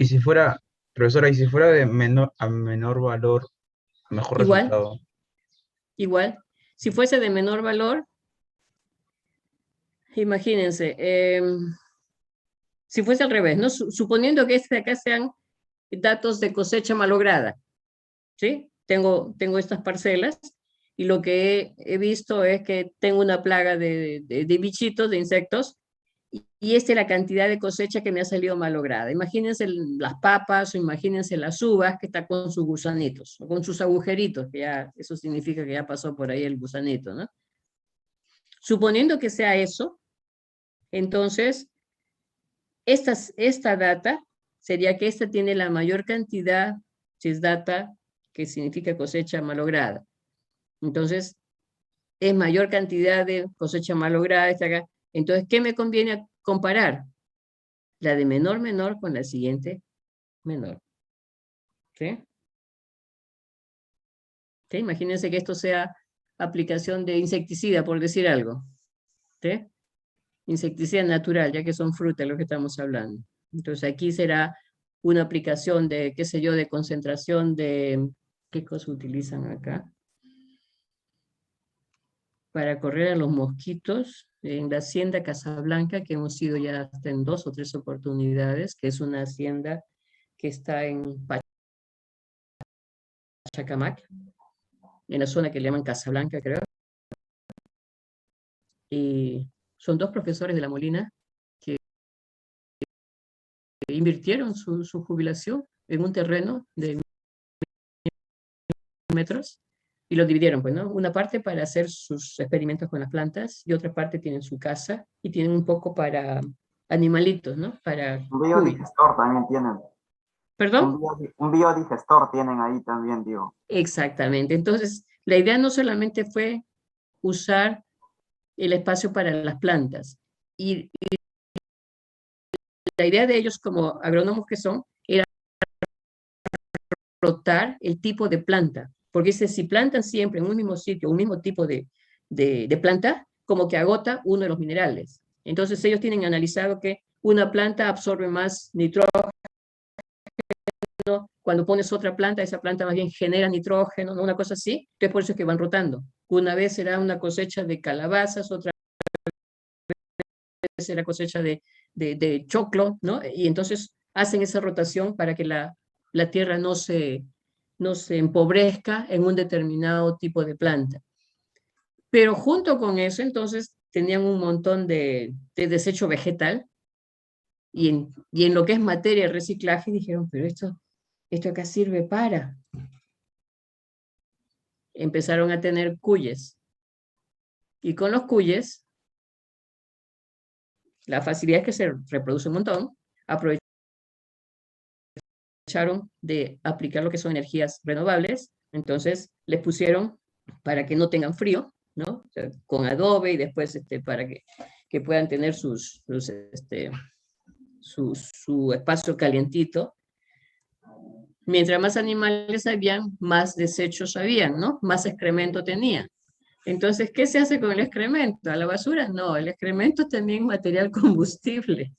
profesora, y si fuera de menor a menor valor, mejor Igual. resultado. Igual. Si fuese de menor valor, imagínense, si fuese al revés, ¿no? Suponiendo que este de acá sean datos de cosecha malograda, ¿sí? Tengo estas parcelas y lo que he visto es que tengo una plaga de bichitos, de insectos, y esta es la cantidad de cosecha que me ha salido malograda. Imagínense las papas o imagínense las uvas que está con sus gusanitos o con sus agujeritos, que ya eso significa que ya pasó por ahí el gusanito, ¿no? Suponiendo que sea eso, entonces esta data sería que esta tiene la mayor cantidad, si es data, que significa cosecha malograda. Entonces, es mayor cantidad de cosecha malograda esta acá. Entonces, ¿qué me conviene comparar? La de menor con la siguiente menor. ¿Sí? ¿Sí? Imagínense que esto sea aplicación de insecticida, por decir algo. ¿Sí? Insecticida natural, ya que son frutas lo que estamos hablando. Entonces, aquí será una aplicación de, qué sé yo, de concentración de, ¿qué cosa utilizan acá? Para correr a los mosquitos en la hacienda Casablanca, que hemos ido ya hasta en 2 o 3 oportunidades, que es una hacienda que está en Pachacamac, en la zona que le llaman Casablanca, creo. Y son 2 profesores de La Molina que invirtieron su jubilación en un terreno de metros y lo dividieron, pues, ¿no? Una parte para hacer sus experimentos con las plantas y otra parte tienen su casa y tienen un poco para animalitos, ¿no? Para Un cuy. biodigestor también tienen. ¿Perdón? Un biodigestor tienen ahí también, digo. Exactamente. Entonces, la idea no solamente fue usar el espacio para las plantas, y la idea de ellos como agrónomos que son, era rotar el tipo de planta, porque dice, si plantan siempre en un mismo sitio, un mismo tipo de planta, como que agota uno de los minerales. Entonces ellos tienen analizado que una planta absorbe más nitrógeno, cuando pones otra planta, esa planta más bien genera nitrógeno, ¿no? Una cosa así, entonces por eso es que van rotando. Una vez será una cosecha de calabazas, otra vez será cosecha de choclo, ¿no? Y entonces hacen esa rotación para que la tierra no se empobrezca en un determinado tipo de planta. Pero junto con eso, entonces, tenían un montón de desecho vegetal, y en lo que es materia de reciclaje, dijeron, pero esto acá sirve para. Empezaron a tener cuyes. Y con los cuyes, la facilidad es que se reproduce un montón, aprovecharon de aplicar lo que son energías renovables, entonces les pusieron para que no tengan frío, ¿no? O sea, con adobe y después para que puedan tener su espacio calientito. Mientras más animales habían, más desechos habían, ¿no? Más excremento tenían. Entonces, ¿qué se hace con el excremento? ¿A la basura? No, el excremento también es material combustible.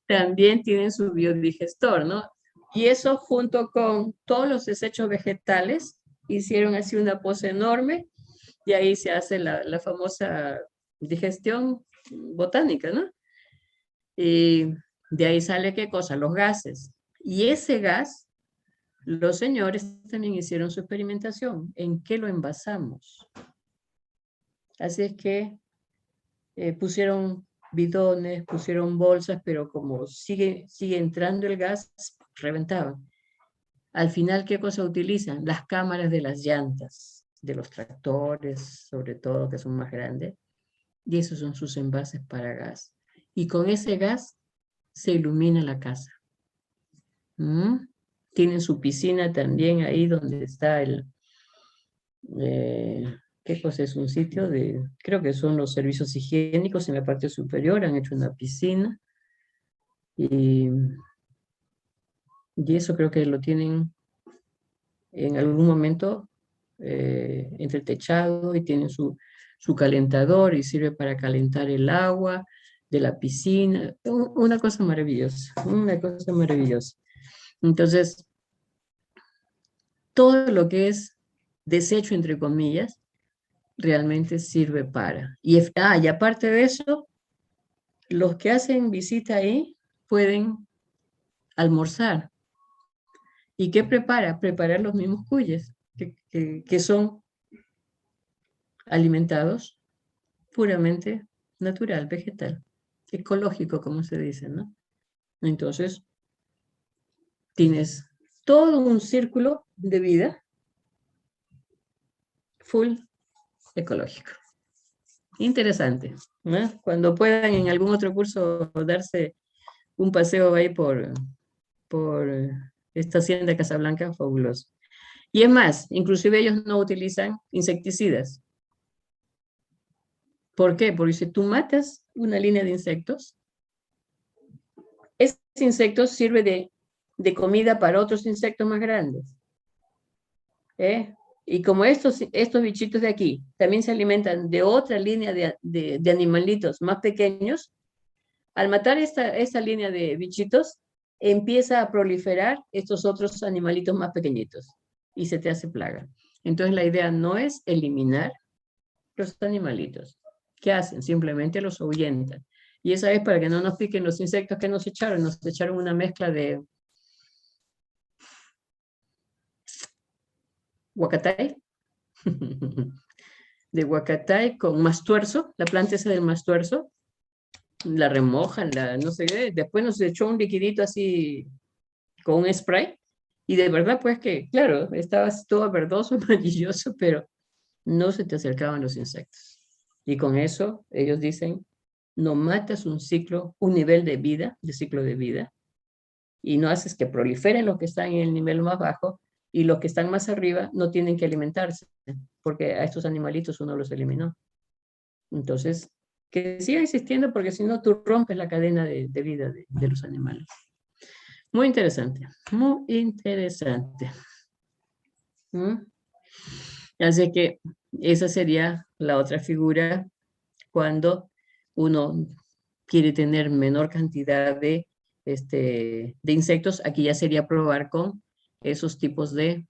También tienen su biodigestor, ¿no? Y eso junto con todos los desechos vegetales hicieron así una poza enorme y ahí se hace la famosa digestión botánica, ¿no? Y de ahí sale ¿qué cosa? Los gases. Y ese gas, los señores también hicieron su experimentación. ¿En qué lo envasamos? Así es que pusieron bidones, pusieron bolsas, pero como sigue entrando el gas, reventaban. Al final, ¿qué cosa utilizan? Las cámaras de las llantas, de los tractores, sobre todo, que son más grandes, y esos son sus envases para gas. Y con ese gas se ilumina la casa. Tienen su piscina también ahí donde está ¿qué cosa es? Un sitio creo que son los servicios higiénicos en la parte superior, han hecho una piscina, y eso creo que lo tienen en algún momento entre el techado, y tienen su calentador y sirve para calentar el agua de la piscina. Una cosa maravillosa, una cosa maravillosa. Entonces, todo lo que es desecho, entre comillas, realmente sirve para. Y aparte de eso, los que hacen visita ahí pueden almorzar. ¿Y qué prepara? Preparar los mismos cuyes, que son alimentados puramente natural, vegetal, ecológico, como se dice, ¿no? Entonces, tienes todo un círculo de vida full ecológico. Interesante, ¿no? Cuando puedan en algún otro curso darse un paseo ahí por esta hacienda Casablanca, fabuloso. Y es más, inclusive ellos no utilizan insecticidas. ¿Por qué? Porque si tú matas una línea de insectos, ese insecto sirve de comida para otros insectos más grandes. Y como estos bichitos de aquí también se alimentan de otra línea de animalitos más pequeños, al matar esta línea de bichitos, empieza a proliferar estos otros animalitos más pequeñitos y se te hace plaga. Entonces la idea no es eliminar los animalitos. ¿Qué hacen? Simplemente los ahuyentan. Y esa es para que no nos piquen los insectos que nos echaron. Nos echaron una mezcla de huacatay, de huacatay con mastuerzo, la planta esa del mastuerzo, la remojan, no sé qué, después nos echó un liquidito así con un spray, y de verdad pues que, claro, estaba todo verdoso, amarilloso, pero no se te acercaban los insectos. Y con eso ellos dicen, no matas un nivel de vida, de ciclo de vida, y no haces que proliferen los que están en el nivel más bajo, y los que están más arriba no tienen que alimentarse, porque a estos animalitos uno los eliminó. Entonces, que siga existiendo, porque si no, tú rompes la cadena de vida de los animales. Muy interesante, muy interesante. Así que esa sería la otra figura cuando uno quiere tener menor cantidad de insectos. Aquí ya sería probar con esos tipos de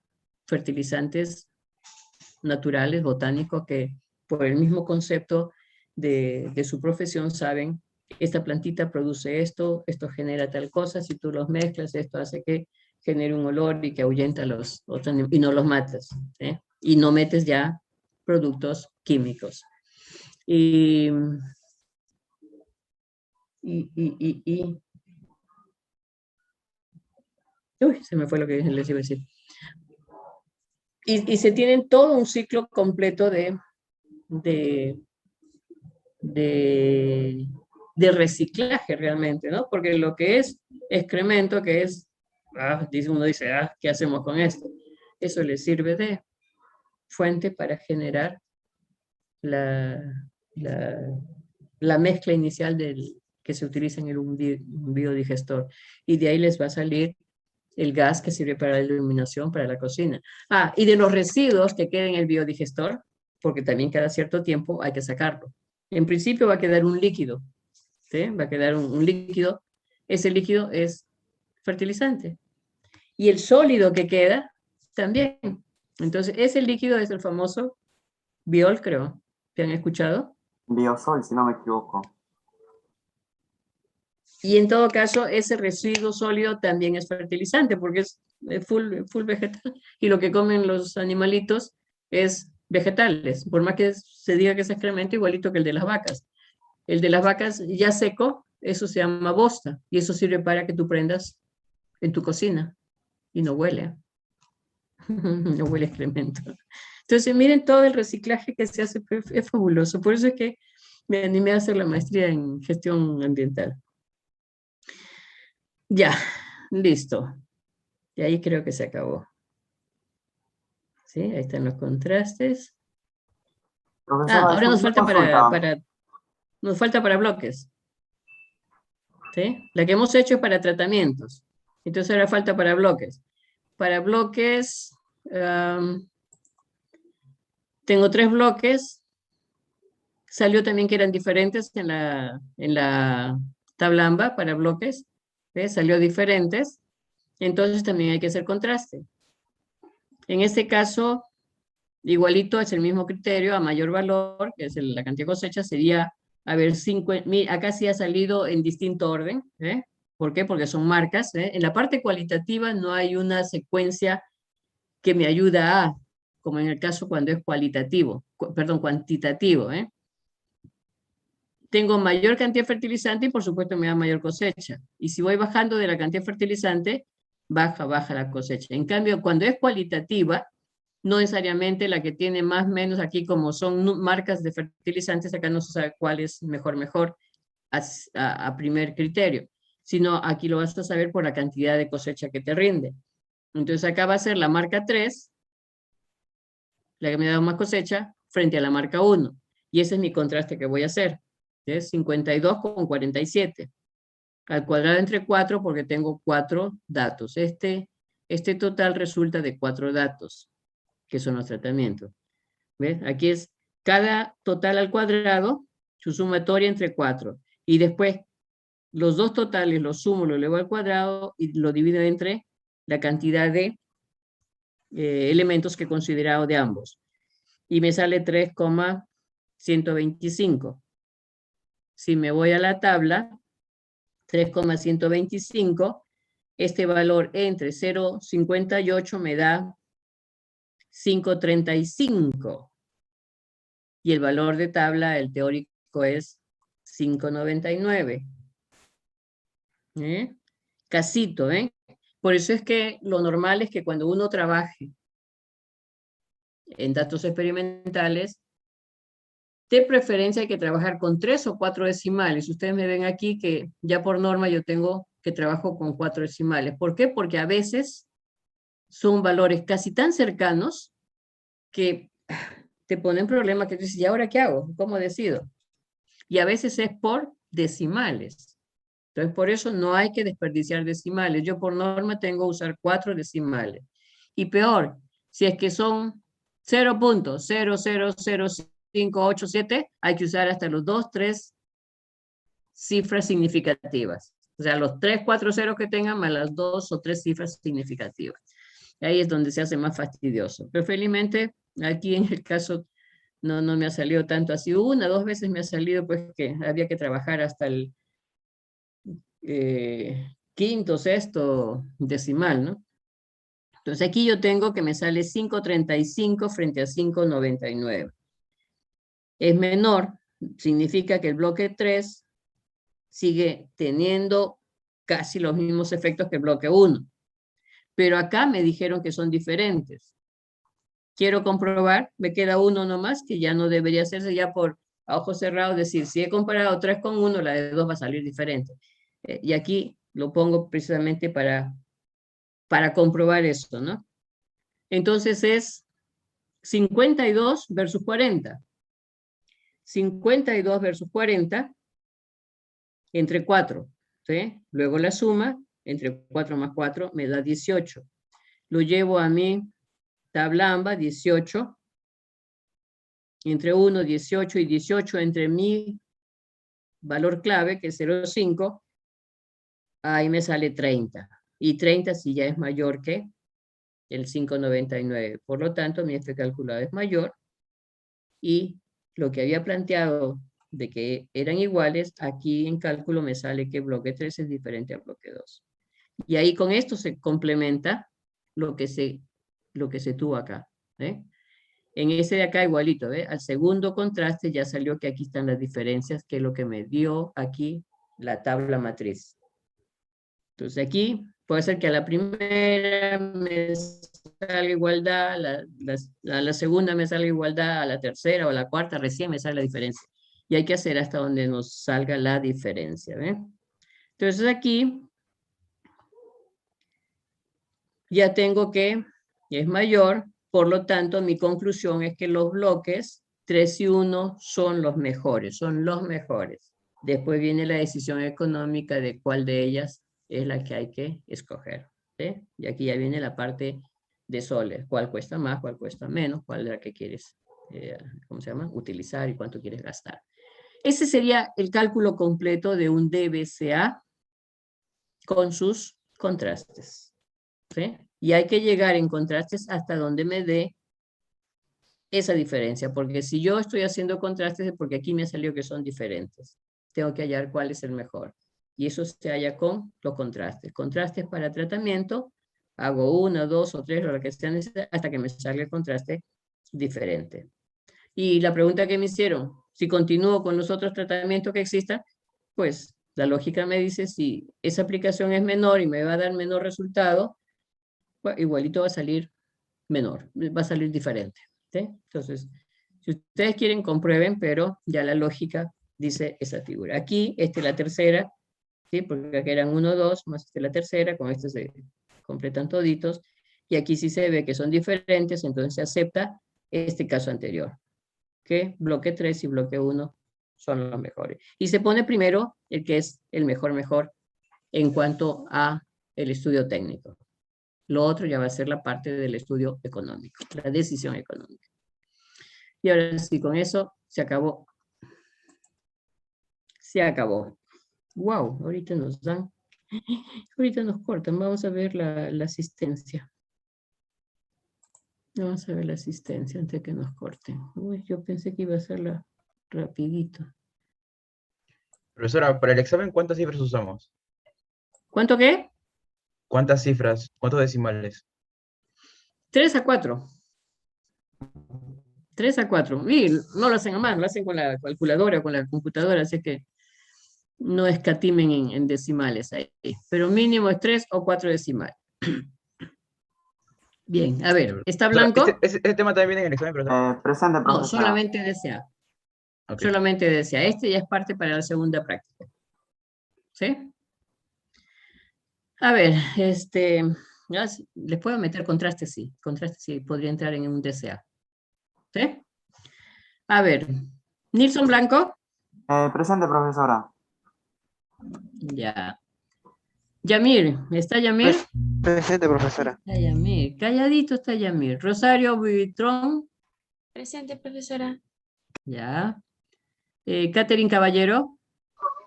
fertilizantes naturales, botánicos, que por el mismo concepto de su profesión saben, esta plantita produce esto, esto genera tal cosa, si tú los mezclas, esto hace que genere un olor y que ahuyenta a los otros y no los matas, y no metes ya productos químicos. Uy, se me fue lo que les iba a decir. Y se tienen todo un ciclo completo de reciclaje realmente, ¿no? Porque lo que es excremento, que es, uno dice, ¿qué hacemos con esto? Eso le sirve de fuente para generar la mezcla inicial que se utiliza en un biodigestor. Y de ahí les va a salir el gas que sirve para la iluminación, para la cocina. Y de los residuos que queden en el biodigestor, porque también cada cierto tiempo hay que sacarlo. En principio va a quedar un líquido, ¿sí? Va a quedar un líquido. Ese líquido es fertilizante. Y el sólido que queda también. Entonces, ese líquido es el famoso biol, creo. ¿Te han escuchado? Biosol, si no me equivoco. Y en todo caso, ese residuo sólido también es fertilizante porque es full vegetal. Y lo que comen los animalitos es vegetales. Por más que se diga que es excremento, igualito que el de las vacas. El de las vacas ya seco, eso se llama bosta. Y eso sirve para que tú prendas en tu cocina. Y no huele. No huele excremento. Entonces, miren todo el reciclaje que se hace. Es fabuloso. Por eso es que me animé a hacer la maestría en gestión ambiental. Ya, listo. Y ahí creo que se acabó. ¿Sí? Ahí están los contrastes. Profesora, Ahora nos una falta consulta. nos falta para bloques. ¿Sí? La que hemos hecho es para tratamientos. Entonces ahora falta para bloques. Para bloques, tengo 3 bloques. Salió también que eran diferentes en la tabla AMBA para bloques. ¿Ves? Salió diferentes. Entonces también hay que hacer contraste. En este caso, Igualito es el mismo criterio, a mayor valor, que es la cantidad de cosecha, sería, a ver, acá sí ha salido en distinto orden, ¿eh? ¿Por qué? Porque son marcas, ¿eh? En la parte cualitativa no hay una secuencia que me ayuda a, como en el caso cuando es cualitativo, perdón, cuantitativo, ¿eh? Tengo mayor cantidad de fertilizante y por supuesto me da mayor cosecha. Y si voy bajando de la cantidad de fertilizante, baja la cosecha. En cambio, cuando es cualitativa, no necesariamente la que tiene más o menos aquí, como son marcas de fertilizantes, acá no se sabe cuál es mejor a primer criterio, sino aquí lo vas a saber por la cantidad de cosecha que te rinde. Entonces acá va a ser la marca 3, la que me da más cosecha, frente a la marca 1. Y ese es mi contraste que voy a hacer. Es 52 con 47. Al cuadrado entre 4 porque tengo 4 datos. Este total resulta de 4 datos, que son los tratamientos. ¿Ves? Aquí es cada total al cuadrado, su sumatoria entre 4. Y después los dos totales los sumo, lo elevo al cuadrado y lo divido entre la cantidad de elementos que he considerado de ambos. Y me sale 3,125. Si me voy a la tabla, 3,125, este valor entre 0,58 me da 5,35. Y el valor de tabla, el teórico, es 5,99. Casito, ¿eh? Por eso es que lo normal es que cuando uno trabaje en datos experimentales, de preferencia hay que trabajar con 3 o 4 decimales. Ustedes me ven aquí que ya por norma yo tengo que trabajo con 4 decimales. ¿Por qué? Porque a veces son valores casi tan cercanos que te ponen problemas que tú dices, ¿y ahora qué hago? ¿Cómo decido? Y a veces es por decimales. Entonces, por eso no hay que desperdiciar decimales. Yo por norma tengo que usar 4 decimales. Y peor, si es que son 0.0000587, hay que usar hasta los 2, 3 cifras significativas. O sea, los 3, 4 ceros que tengan más las 2 o 3 cifras significativas. Ahí es donde se hace más fastidioso. Pero felizmente, aquí en el caso no me ha salido tanto así. 1, 2 veces me ha salido pues que había que trabajar hasta el quinto, sexto decimal, ¿no? Entonces aquí yo tengo que me sale 5,35 frente a 5,99. Es menor, significa que el bloque 3 sigue teniendo casi los mismos efectos que el bloque 1. Pero acá me dijeron que son diferentes. Quiero comprobar, me queda uno nomás, que ya no debería hacerse ya por a ojos cerrados, decir, si he comparado 3 con 1, la de 2 va a salir diferente. Y aquí lo pongo precisamente para comprobar esto, ¿no? Entonces es 52 versus 40. 52 versus 40 entre 4, ¿sí? Luego la suma, entre 4 más 4, me da 18. Lo llevo a mi tabla AMBA, 18. Entre 1, 18 y 18 entre mi valor clave, que es 0,5, ahí me sale 30. Y 30 si ya es mayor que el 5,99. Por lo tanto, mi F calculado es mayor. Y lo que había planteado de que eran iguales, aquí en cálculo me sale que bloque 3 es diferente a bloque 2. Y ahí con esto se complementa lo que se tuvo acá. ¿eh? En ese de acá igualito, ¿eh? Al segundo contraste ya salió que aquí están las diferencias, que es lo que me dio aquí la tabla matriz. Entonces aquí puede ser que a la primera me salga igualdad, a la segunda me salga igualdad, a la tercera o a la cuarta recién me sale la diferencia. Y hay que hacer hasta donde nos salga la diferencia. ¿Ve? Entonces aquí ya tengo que es mayor, por lo tanto mi conclusión es que los bloques 3 y 1 son los mejores, Después viene la decisión económica de cuál de ellas es la que hay que escoger. ¿sí? Y aquí ya viene la parte de soles, cuál cuesta más, cuál cuesta menos, cuál es la que quieres, ¿cómo se llama? Utilizar y cuánto quieres gastar. Ese sería el cálculo completo de un DBCA con sus contrastes. ¿sí? Y hay que llegar en contrastes hasta donde me dé esa diferencia, porque si yo estoy haciendo contrastes es porque aquí me salió que son diferentes. Tengo que hallar cuál es el mejor. Y eso se halla con los contrastes. Contrastes para tratamiento, hago 1, 2 o 3, o lo que sea necesario, hasta que me salga el contraste diferente. Y la pregunta que me hicieron, si continúo con los otros tratamientos que existan, pues la lógica me dice si esa aplicación es menor y me va a dar menor resultado, pues, igualito va a salir menor, va a salir diferente. ¿Sí? Entonces, si ustedes quieren, comprueben, pero ya la lógica dice esa figura. Aquí, esta es la tercera, ¿sí? Porque aquí eran 1, 2, más esta es la tercera, con esto se completan toditos, y aquí sí se ve que son diferentes, entonces se acepta este caso anterior, que bloque 3 y bloque 1 son los mejores. Y se pone primero el que es el mejor en cuanto a el estudio técnico. Lo otro ya va a ser la parte del estudio económico, la decisión económica. Y ahora sí, con eso se acabó. Se acabó. Wow, ahorita nos dan, ahorita nos cortan. Vamos a ver la asistencia. Vamos a ver la asistencia antes que nos corten. Uy, yo pensé que iba a hacerla rapidito. Profesora, para el examen, ¿cuántas cifras usamos? ¿Cuánto qué? ¿Cuántas cifras? ¿Cuántos decimales? 3 a 4. 3 a 4. Y no lo hacen a mano, lo hacen con la calculadora, con la computadora, así que no escatimen en decimales ahí. Pero mínimo es 3 o 4 decimales. Bien, a ver, ¿está Profesora, blanco? ¿Este tema también viene en el examen, profesora? Presente, No, profesora. solamente desea. Ok. Solamente desea. Este ya es parte para la segunda práctica. ¿Sí? A ver, les puedo meter contraste, sí. Contraste sí podría entrar en un desea. ¿Sí? A ver, Nilson Blanco. Presente, profesora. Ya. Yamir, ¿está Yamir? Presente, profesora. Está Yamir. Calladito está Yamir. Rosario Buitrón. Presente, profesora. Ya. Catherine Caballero.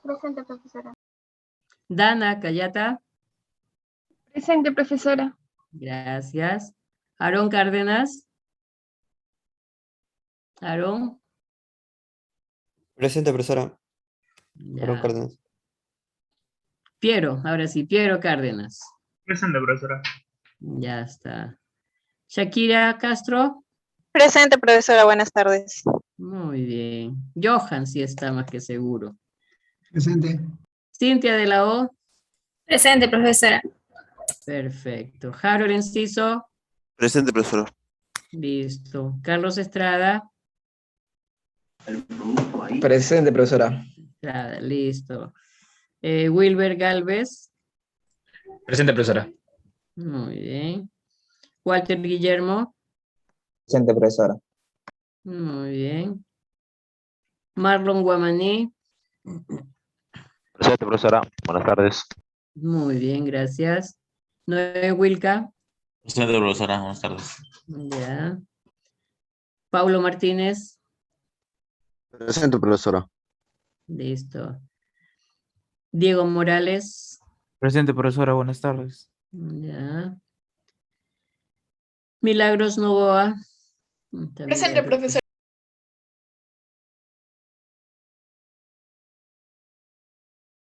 Presente, profesora. Dana Cayata. Presente, profesora. Gracias. Aarón Cárdenas. Aarón. Presente, profesora. Aaron Ya. Cárdenas. Piero, ahora sí, Piero Cárdenas. Presente, profesora. Ya está. Shakira Castro. Presente, profesora. Buenas tardes. Muy bien. Johan sí está más que seguro. Presente. Cintia de la O. Presente, profesora. Perfecto. Harold Enciso. Presente, profesora. Listo. Carlos Estrada. Presente, profesora. Estrada, listo. Wilber Galvez. Presente, profesora. Muy bien. Walter Guillermo. Presente, profesora. Muy bien. Marlon Guamaní. Presente, profesora. Buenas tardes. Muy bien, gracias. Noé Wilca. Presente, profesora. Buenas tardes. Ya. Paulo Martínez. Presente, profesora. Listo. Diego Morales. Presente, profesora. Buenas tardes. Ya. Milagros Novoa. Está Presente, Milagros. profesora.